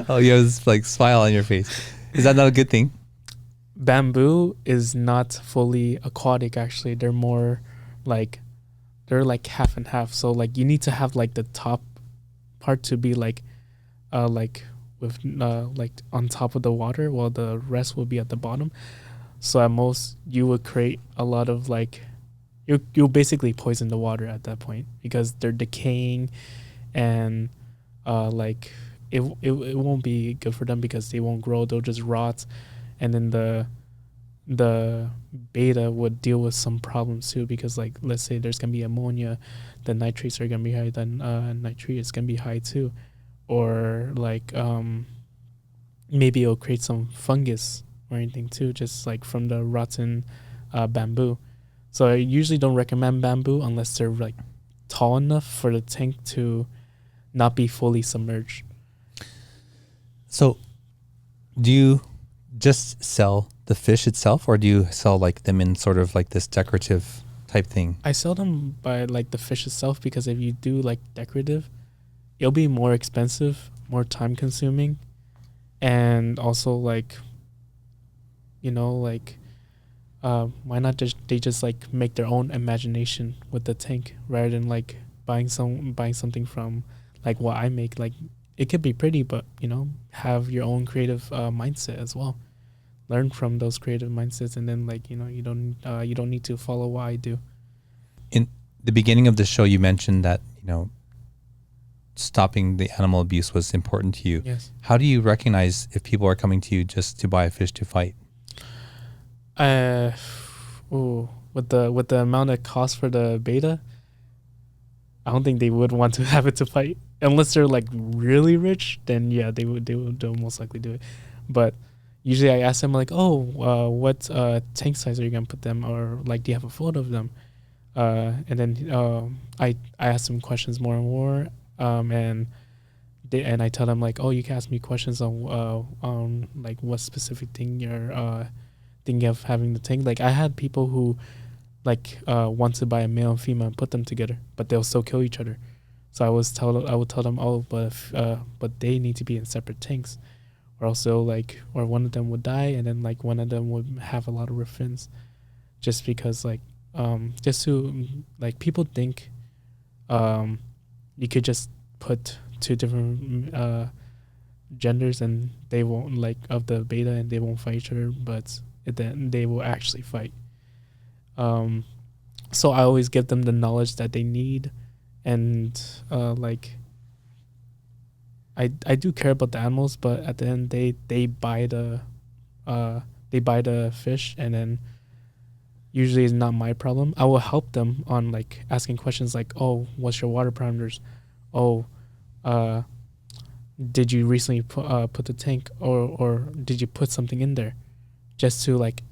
Oh, you have this like smile on your face. Is that not a good thing? Bamboo is not fully aquatic. Actually, they're more like half and half. So like you need to have like the top part to be like with like on top of the water, while the rest will be at the bottom. So at most you would create a lot of like you'll basically poison the water at that point because they're decaying, and like it won't be good for them because they won't grow. They'll just rot, and then the beta would deal with some problems too because like let's say there's gonna be ammonia, the nitrates are gonna be high, then nitrate is gonna be high too, or like maybe it'll create some fungus or anything too, just like from the rotten bamboo. So I usually don't recommend bamboo unless they're like tall enough for the tank to not be fully submerged. So do you just sell the fish itself, or do you sell like them in sort of like this decorative type thing? I sell them by like the fish itself because if you do like decorative, it'll be more expensive, more time consuming, and also like, you know, like why not just like make their own imagination with the tank rather than like buying something from like what I make. Like it could be pretty, but you know, have your own creative mindset as well. Learn from those creative mindsets, and then like, you know, you don't need to follow what I do. In the beginning of the show, you mentioned that, you know, stopping the animal abuse was important to you. Yes. How do you recognize if people are coming to you just to buy a fish to fight? With the amount it costs for the beta, I don't think they would want to have it to fight unless they're like really rich. Then yeah, they'll most likely do it. But usually I ask them like, what tank size are you gonna put them, or like, do you have a photo of them? And then I ask them questions more and more, and I tell them like, you can ask me questions on like what specific thing you're thinking of having the tank. Like I had people who like want to buy a male and female and put them together, but they'll still kill each other. So I would tell them, but they need to be in separate tanks, or also like, or one of them would die, and then like one of them would have a lot of fins, just because like just to like, people think you could just put two different genders and they won't like of the beta and they won't fight each other, but then they will actually fight. So I always give them the knowledge that they need, and like I do care about the animals, but at the end they buy the fish, and then usually it's not my problem. I will help them on like asking questions like, what's your water parameters? Did you recently put the tank, or did you put something in there, just to like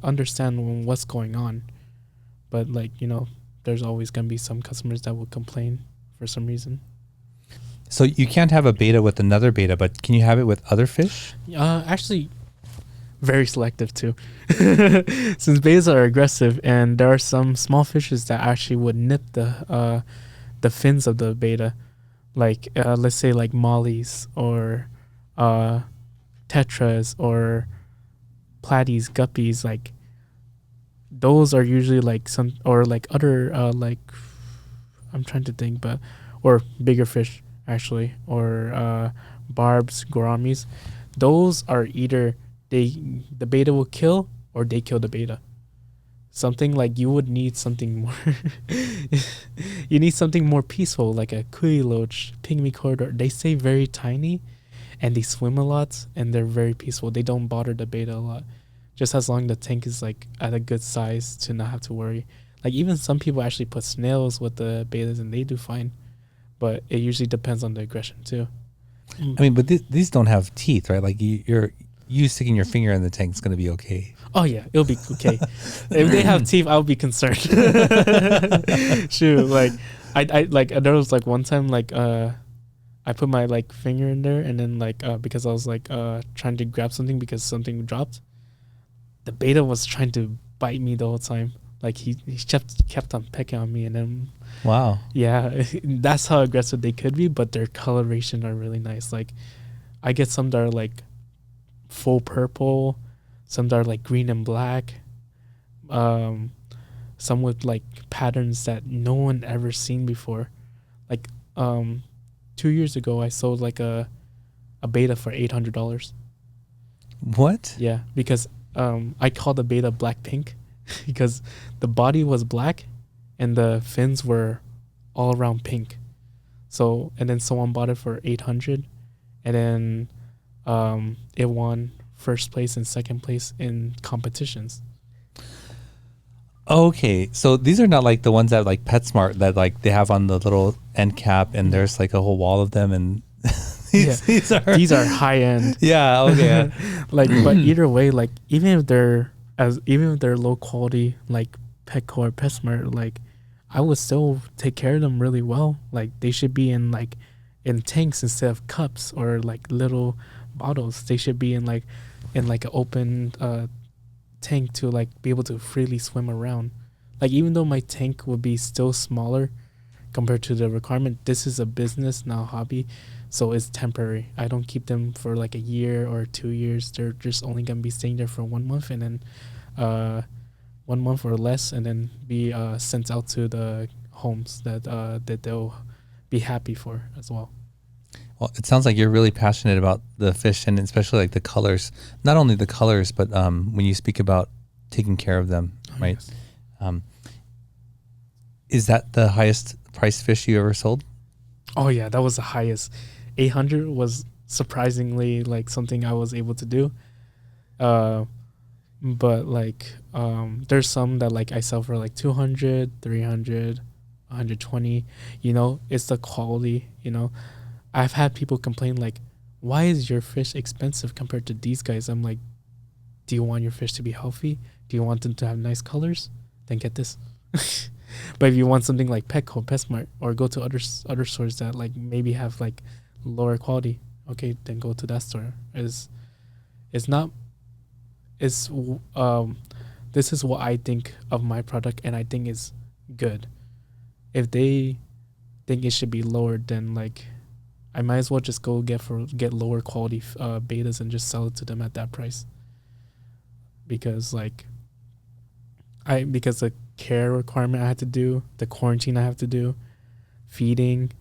understand what's going on. But like, you know, there's always gonna be some customers that will complain for some reason. So you can't have a beta with another beta, but can you have it with other fish? Actually, very selective too. Since betas are aggressive, and there are some small fishes that actually would nip the fins of the beta, like let's say like mollies or tetras or platies, guppies. Like those are usually like some, or like other like, I'm trying to think, but or bigger fish actually, or barbs, gouramis. Those are either the beta will kill, or they kill the beta. Something like, you would need something more you need something more peaceful, like a kui loach, pygmy corridor. They stay very tiny and they swim a lot, and they're very peaceful. They don't bother the beta a lot, just as long as the tank is like at a good size to not have to worry. Like even some people actually put snails with the betas and they do fine, but it usually depends on the aggression too. I mean, but these don't have teeth, right? Like you sticking your finger in the tank is going to be okay. Oh yeah, it'll be okay. If they have teeth, I'll be concerned. Shoot, like I like, there was like one time like I put my like finger in there, and then like because I was like trying to grab something because something dropped. The beta was trying to bite me the whole time. Like he kept on pecking on me, and then wow, yeah, that's how aggressive they could be. But their coloration are really nice. Like I get some that are like full purple, some that are like green and black, some with like patterns that no one ever seen before. Like 2 years ago, I sold like a beta for $800. What? Yeah, because I call the beta Blackpink. because the body was black and the fins were all around pink. So, and then someone bought it for 800, and then it won first place and second place in competitions. Okay, so these are not like the ones that like PetSmart that like they have on the little end cap, and there's like a whole wall of them, and these are high end. Yeah, okay. Like, but either way, like even if they're low quality, like Petco or PetSmart, like I would still take care of them really well. Like they should be in tanks instead of cups or like little bottles. They should be in an open tank to like be able to freely swim around. Like even though my tank would be still smaller compared to the requirement, this is a business, not a hobby, so it's temporary. I don't keep them for like a year or 2 years. They're just only gonna be staying there for 1 month, and then 1 month or less, and then be sent out to the homes that they'll be happy for as well. Well, it sounds like you're really passionate about the fish, and especially like the colors. Not only the colors, but when you speak about taking care of them, right? Yes. Is that the highest priced fish you ever sold? Oh yeah, that was the highest. 800 was surprisingly like something I was able to do. But like there's some that like I sell for like 200, 300, 120. You know, it's the quality, you know. I've had people complain like, why is your fish expensive compared to these guys? I'm like, do you want your fish to be healthy? Do you want them to have nice colors? Then get this. But if you want something like Petco, PetSmart, or go to other stores that like maybe have like lower quality, okay, then go to that store. This is what I think of my product, and I think is good. If they think it should be lowered, then like I might as well just go get lower quality betas and just sell it to them at that price. Because like because the care requirement I had to do, the quarantine I have to do, feeding,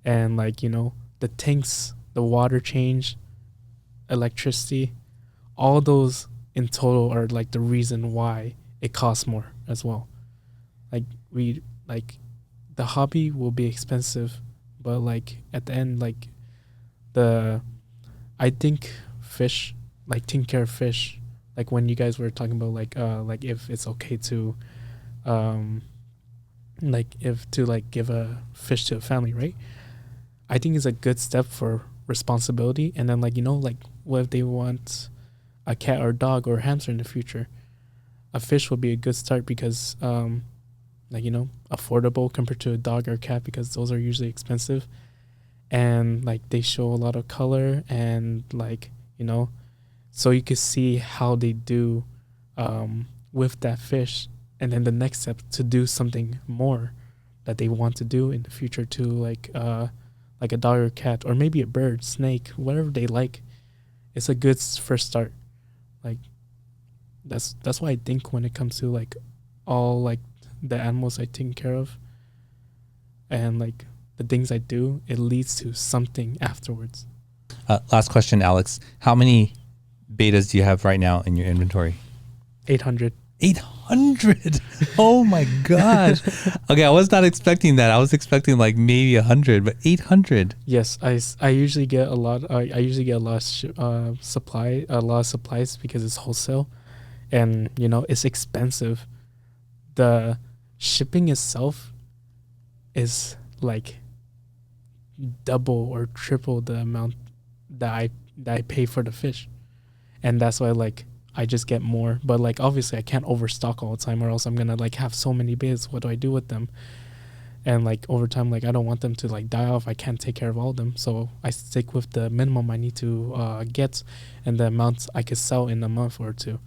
and like, you know, the tanks, the water change, electricity, all those in total are like the reason why it costs more as well. Like the hobby will be expensive, but like at the end, like I think fish, like taking care of fish, like when you guys were talking about like if it's okay to give a fish to a family, right? I think it's a good step for responsibility. And then like, you know, like what if they want a cat or dog or hamster in the future? A fish would be a good start because like, you know, affordable compared to a dog or cat, because those are usually expensive, and like they show a lot of color, and like, you know, so you can see how they do with that fish, and then the next step to do something more that they want to do in the future to like a dog or cat, or maybe a bird, snake, whatever they like. It's a good first start. Like that's why I think when it comes to like all like the animals I take care of and like the things I do, it leads to something afterwards. Last question, Alex. How many betas do you have right now in your inventory? 800. 800. Oh my gosh. Okay, I was not expecting that. I was expecting like maybe 100, but 800. Yes, I usually get a lot. I usually get a lot of supplies because it's wholesale, and you know it's expensive. The shipping itself is like double or triple the amount that I pay for the fish, and that's why like I just get more. But like obviously I can't overstock all the time, or else I'm gonna like have so many baits. What do I do with them? And like over time, like I don't want them to like die off. I can't take care of all of them, so I stick with the minimum I need to get and the amounts I could sell in a month or two.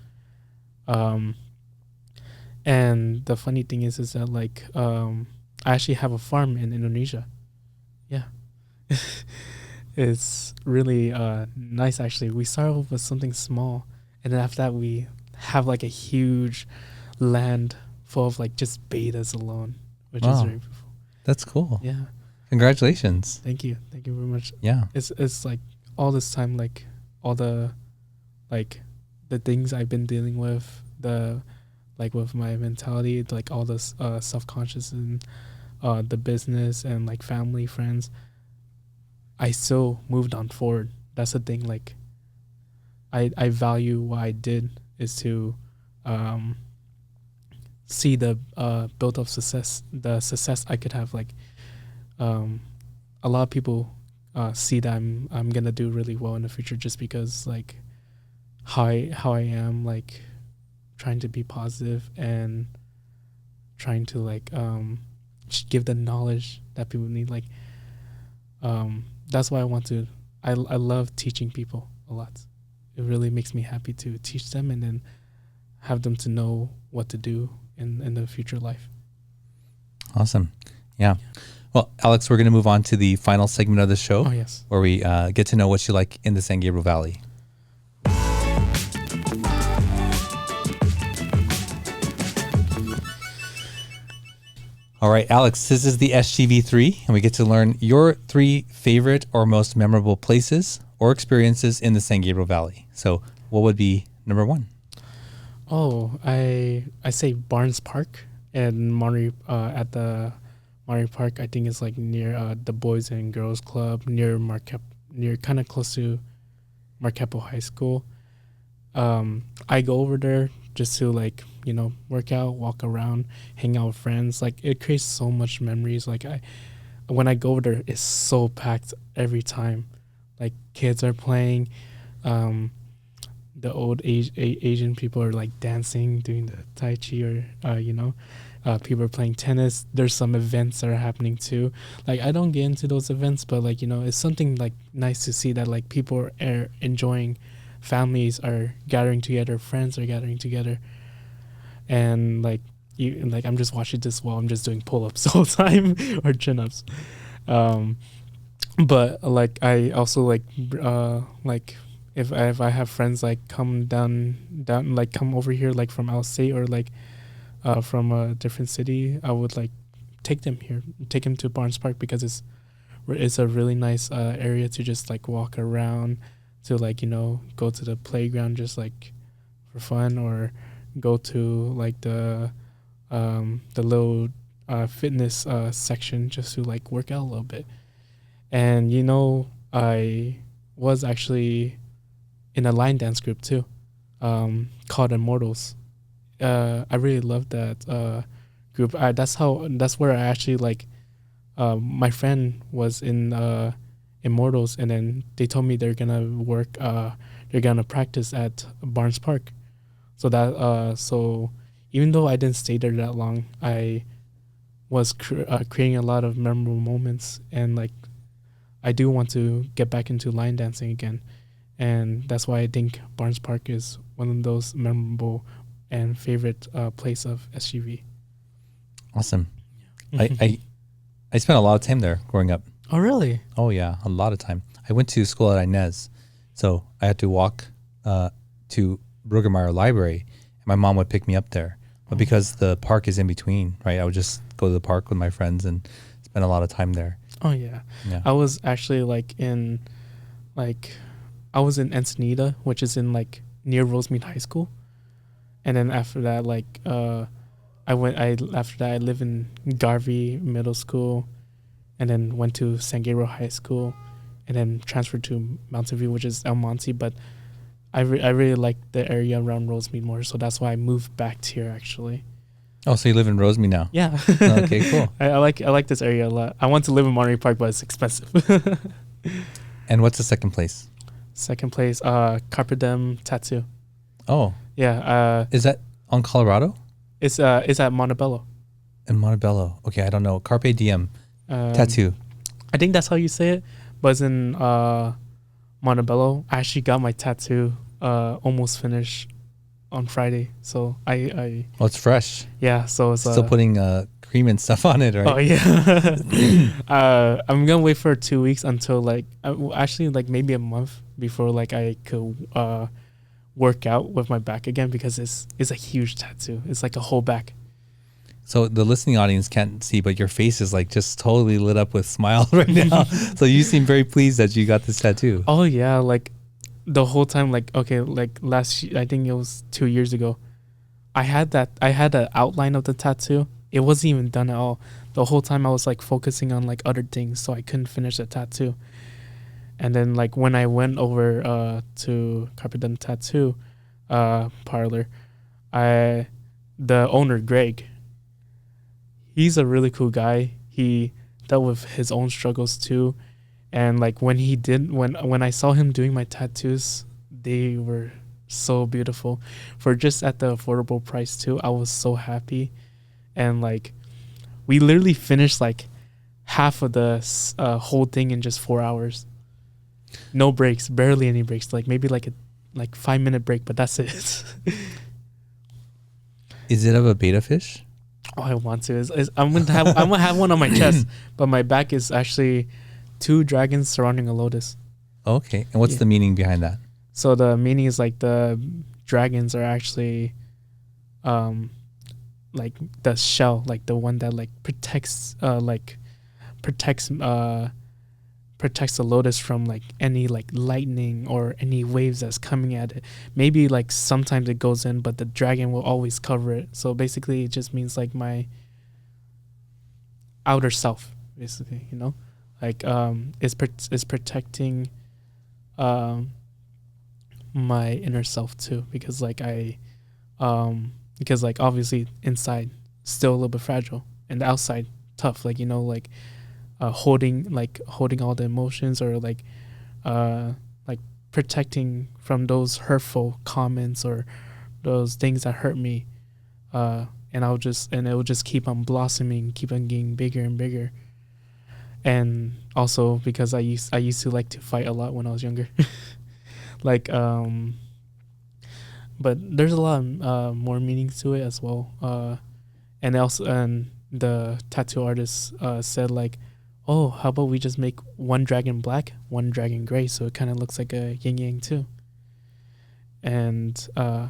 And the funny thing is that like I actually have a farm in Indonesia. Yeah. It's really nice actually. We started off with something small, and then after that we have like a huge land full of like just betas alone, which is very beautiful. That's cool. Yeah. Congratulations. Thank you very much. Yeah. It's like all this time, like all the like the things I've been dealing with, the like with my mentality, like all this self-conscious and the business and like family, friends, I still moved on forward. That's the thing. Like I value what I did is to see the build up success, the success I could have. Like a lot of people see that I'm gonna do really well in the future just because like how I am, like trying to be positive and trying to like just give the knowledge that people need. Like that's why I love teaching people a lot. It really makes me happy to teach them and then have them to know what to do in the future life. Awesome. Yeah. Well, Alex, we're going to move on to the final segment of the show. Oh, yes. Where we get to know what you like in the San Gabriel Valley. All right, Alex, this is the SGV3, and we get to learn your 3 favorite or most memorable places or experiences in the San Gabriel Valley. So what would be number 1? Oh, I say Barnes Park and Monterey, at the Monterey Park. I think it's like near the Boys and Girls Club, near kind of close to Marquepo High School. I go over there just to like, work out, walk around, hang out with friends. Like it creates so much memories. Like when I go over there, it's so packed every time. Like kids are playing, the old Asian people are like dancing, doing the Tai Chi or, people are playing tennis. There's some events that are happening too. Like I don't get into those events, but like, it's something like nice to see that like people are enjoying, families are gathering together, friends are gathering together. And like, I'm just watching this while I'm just doing pull-ups the whole time or chin-ups. But like, I also like if I have friends like come down like come over here like from out of state or like from a different city, I would like take them to Barnes Park because it's a really nice area to just like walk around, to like go to the playground just like for fun, or go to like the little fitness section just to like work out a little bit. And I was actually in a line dance group too, called Immortals. I really loved that group. That's where I actually like. My friend was in Immortals, and then they told me they're gonna practice at Barnes Park. So even though I didn't stay there that long, I was creating a lot of memorable moments, and like I do want to get back into line dancing again. And that's why I think Barnes Park is one of those memorable and favorite place of SGV. Awesome. I spent a lot of time there growing up. Oh, really? Oh, yeah, a lot of time. I went to school at Inez, so I had to walk to Brueggemeyer Library, and my mom would pick me up there. But because the park is in between, right, I would just go to the park with my friends and spend a lot of time there. Oh, yeah. I was actually I was in Encinita, which is in like near Rosemead High School. And then after that, I lived in Garvey Middle School, and then went to San Gabriel High School, and then transferred to Mountain View, which is El Monte. But I really like the area around Rosemead more, so that's why I moved back here actually. Oh, so you live in Rosemead now? Yeah. Okay, cool. I like this area a lot. I want to live in Monterey Park, but it's expensive. And what's the second place? Second place, Carpe Diem Tattoo. Oh. Yeah. Is that on Colorado? It's at Montebello. In Montebello. Okay, I don't know. Carpe Diem Tattoo. I think that's how you say it, but it's in Montebello. I actually got my tattoo almost finished on Friday, so I Oh, it's fresh. Yeah, so it's still putting cream and stuff on it, right? Oh yeah. I'm gonna wait for 2 weeks until actually maybe a month before I could work out with my back again, because it's a huge tattoo. It's like a whole back. So the listening audience can't see, but your face is just totally lit up with smile right now. So you seem very pleased that you got this tattoo. Oh yeah, the whole time, last year, I think it was 2 years ago, I had an outline of the tattoo. It wasn't even done at all. The whole time I was like focusing on like other things, so I couldn't finish the tattoo. And then like when I went over to Carpet Done Tattoo parlor, the owner, Greg, he's a really cool guy. He dealt with his own struggles too. And like when I saw him doing my tattoos, they were so beautiful for just at the affordable price too. I was so happy. And like we literally finished like half of the whole thing in just 4 hours. No breaks, barely any breaks. Like maybe like a 5-minute break, but that's it. Is it of a beta fish? Oh, I want to. I'm gonna have one on my chest, but my back is actually 2 dragons surrounding a lotus. Okay, and what's the meaning behind that? So the meaning is like the dragons are actually, like the shell, like the one that like protects the lotus from like any like lightning or any waves that's coming at it. Maybe like sometimes it goes in, but the dragon will always cover it. So basically it just means like my outer self, basically, you know, like is protecting my inner self too, because like because like obviously inside still a little bit fragile and the outside tough, like, you know, like holding all the emotions, or like protecting from those hurtful comments or those things that hurt me, and it will just keep on blossoming, keep on getting bigger and bigger. And also because I used to like to fight a lot when I was younger. Like but there's a lot of more meanings to it as well. And the tattoo artist said like, oh, how about we just make one dragon black, one dragon gray, so it kind of looks like a yin yang too. And I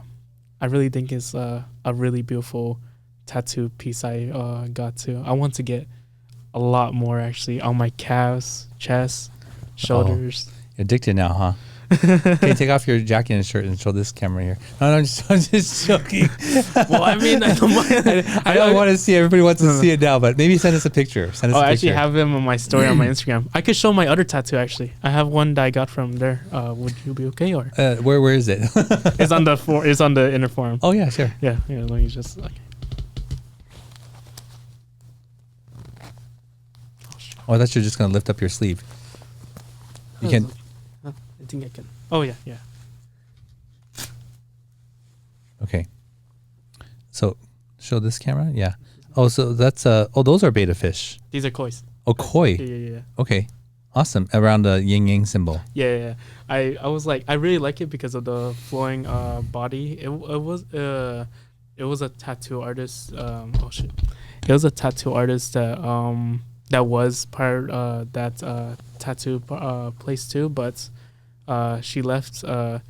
really think it's a really beautiful tattoo piece I got to. I want to get a lot more actually on my calves, chest, shoulders. You're addicted now, huh? Can you take off your jacket and shirt and show this camera here? No, I'm just joking. Well, I mean, I don't want to see. Everybody wants to see it now, but maybe send us a picture. I actually have him on my story on my Instagram. I could show my other tattoo actually. I have one that I got from there. Would you be okay? Or where is it? It's on the inner forearm. Oh yeah, sure. Yeah. Let me just okay. Oh, I thought you were just gonna lift up your sleeve. You can. I think I can. Oh yeah. Okay. So, show this camera. Yeah. Oh, so that's those are beta fish. These are kois. Oh, koi. Yeah. Okay. Awesome. Around the yin yang symbol. Yeah. I was like, I really like it because of the flowing body. It was a tattoo artist. It was a tattoo artist that was part that tattoo place too, but she left. I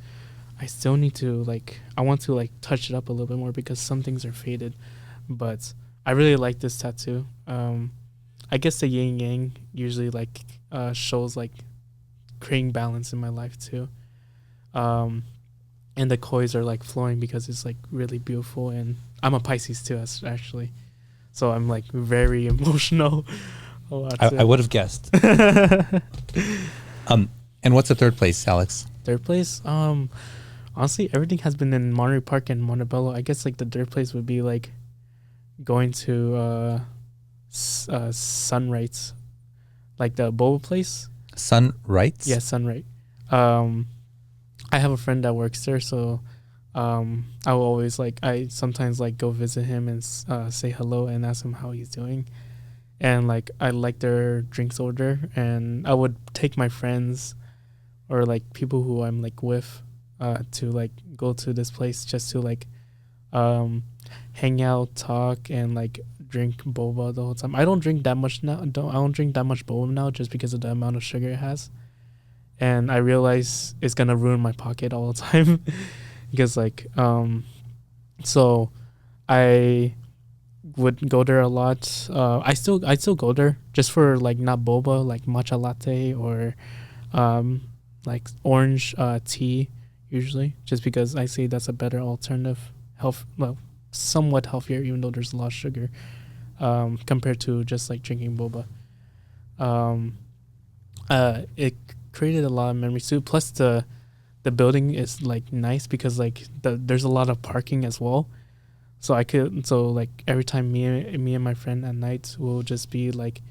still need to I want to touch it up a little bit more because some things are faded, but I really like this tattoo. I guess the yin yang usually shows creating balance in my life too. And the kois are flowing because it's really beautiful, and I'm a Pisces too, actually, so I'm very emotional. I would have guessed. And what's the third place, Alex? Third place, honestly, everything has been in Monterey Park and Montebello. I guess the third place would be going to Sunrights, the boba place. Sunrights? Yeah, Sunright. I have a friend that works there, so I will always I sometimes go visit him and say hello and ask him how he's doing. And I like their drinks order, and I would take my friends or people who I'm with to go to this place just to hang out, talk, and drink boba the whole time. I don't drink that much now. I don't drink that much boba now just because of the amount of sugar it has. And I realize it's gonna ruin my pocket all the time because so I would go there a lot. I still go there just for not boba, matcha latte or orange tea usually, just because I see that's a better alternative somewhat healthier, even though there's a lot of sugar, compared to just like drinking boba. It created a lot of memories too. Plus the building is like nice because like there's a lot of parking as well. So like every time me and my friend at night will just be like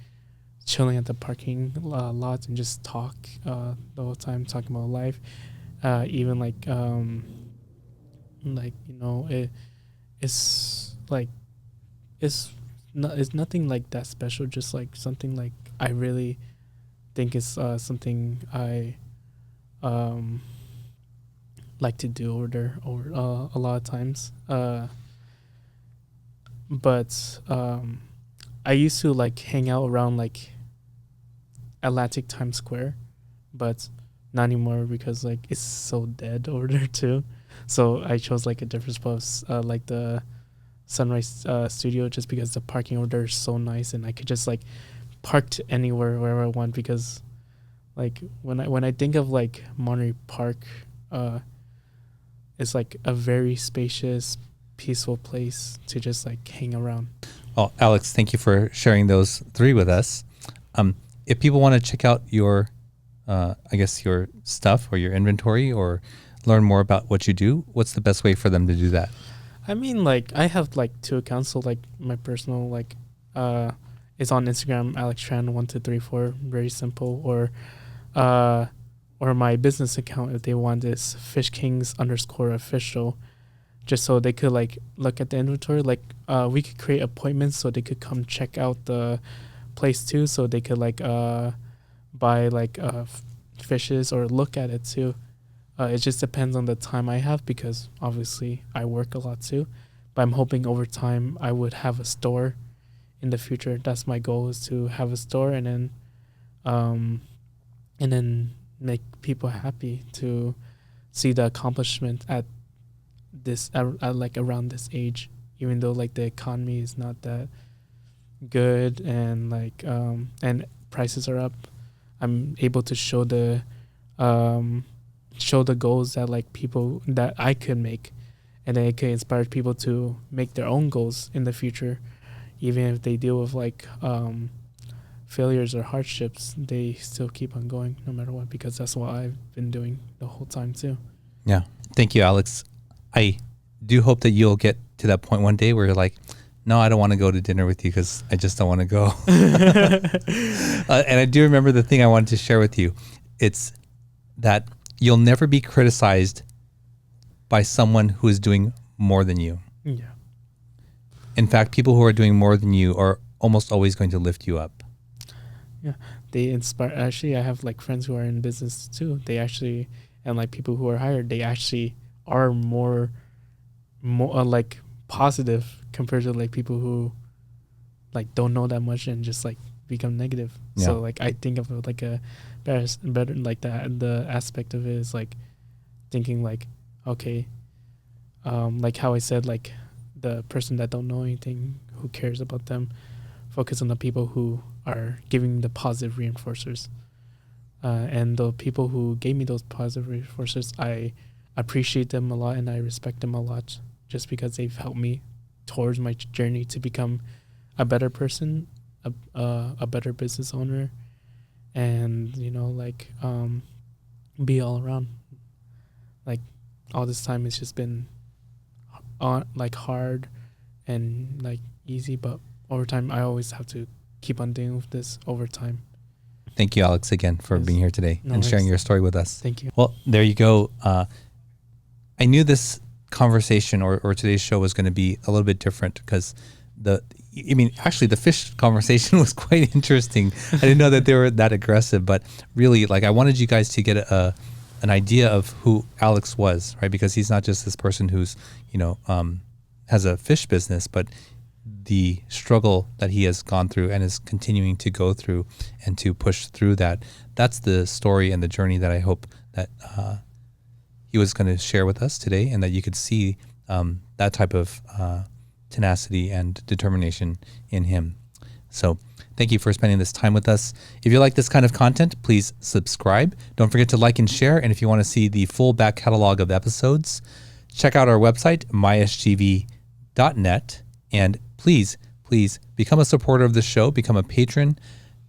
chilling at the parking lot and just talk the whole time, talking about life. Even like it's like it's nothing like that special. Just like something like I really think is something I like to do over there or a lot of times. But I used to like hang out around like Atlantic Times Square, but not anymore because like it's so dead over there too. So I chose like a different spot, like the Sunrise Studio, just because the parking over there is so nice and I could just like park anywhere wherever I want. Because like when I think of like Monterey Park, it's like a very spacious, peaceful place to just like hang around. Well, Alex, thank you for sharing those 3 with us. If people want to check out your, I guess your stuff or your inventory or learn more about what you do, what's the best way for them to do that? I mean, like I have like 2 accounts. So like my personal like is on Instagram, Alex Tran 1234, very simple. Or my business account if they want is fishkings_official. Just so they could like look at the inventory. Like we could create appointments so they could come check out the place too. So they could like buy like fishes or look at it too. It just depends on the time I have because obviously I work a lot too. But I'm hoping over time I would have a store in the future. That's my goal, is to have a store and then make people happy to see the accomplishment at this like around this age, even though like the economy is not that good and like and prices are up. I'm able to show the goals that like people that I could make, and then it can inspire people to make their own goals in the future, even if they deal with like failures or hardships. They still keep on going no matter what, because that's what I've been doing the whole time too. Yeah, thank you, Alex. I do hope that you'll get to that point one day where you're like, no, I don't want to go to dinner with you because I just don't want to go. And I do remember the thing I wanted to share with you. It's that you'll never be criticized by someone who is doing more than you. Yeah. In fact, people who are doing more than you are almost always going to lift you up. Yeah. They inspire. Actually, I have like friends who are in business too. They actually, and like people who are hired, they actually are more like positive compared to like people who like don't know that much and just like become negative. Yeah. So like I think of it like a better like that. The aspect of it is like thinking like, okay, like how I said, like the person that don't know anything, who cares about them, focus on the people who are giving the positive reinforcers. And the people who gave me those positive reinforcers, I appreciate them a lot and I respect them a lot, just because they've helped me towards my journey to become a better person, a better business owner, and like be all around. Like all this time it's just been like hard and like easy, but over time I always have to keep on dealing with this over time. Thank you, Alex, again for being here today and sharing your story with us. Thank you. Well, there you go. I knew this conversation or today's show was going to be a little bit different because actually the fish conversation was quite interesting. I didn't know that they were that aggressive, but really, like, I wanted you guys to get an idea of who Alex was, right? Because he's not just this person who's, has a fish business, but the struggle that he has gone through and is continuing to go through and to push through that. That's the story and the journey that I hope that he was going to share with us today, and that you could see that type of tenacity and determination in him. So thank you for spending this time with us. If you like this kind of content, please subscribe. Don't forget to like and share. And if you want to see the full back catalog of episodes, check out our website, mysgv.com. mysgv.net. And please become a supporter of the show, become a patron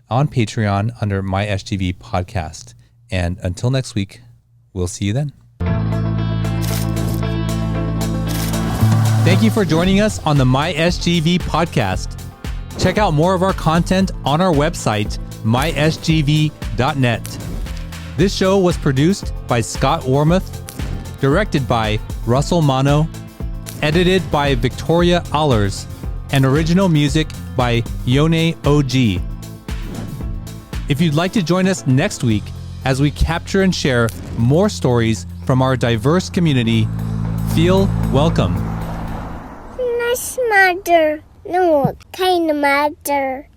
on Patreon under My SGV Podcast. And until next week, we'll see you then. Thank you for joining us on the My SGV Podcast. Check out more of our content on our website, mysgv.net. This show was produced by Scott Wormuth, directed by Russell Mano, edited by Victoria Allers, and original music by Yone OG. If you'd like to join us next week as we capture and share more stories from our diverse community, feel welcome. Nice mother. No, kind of mother.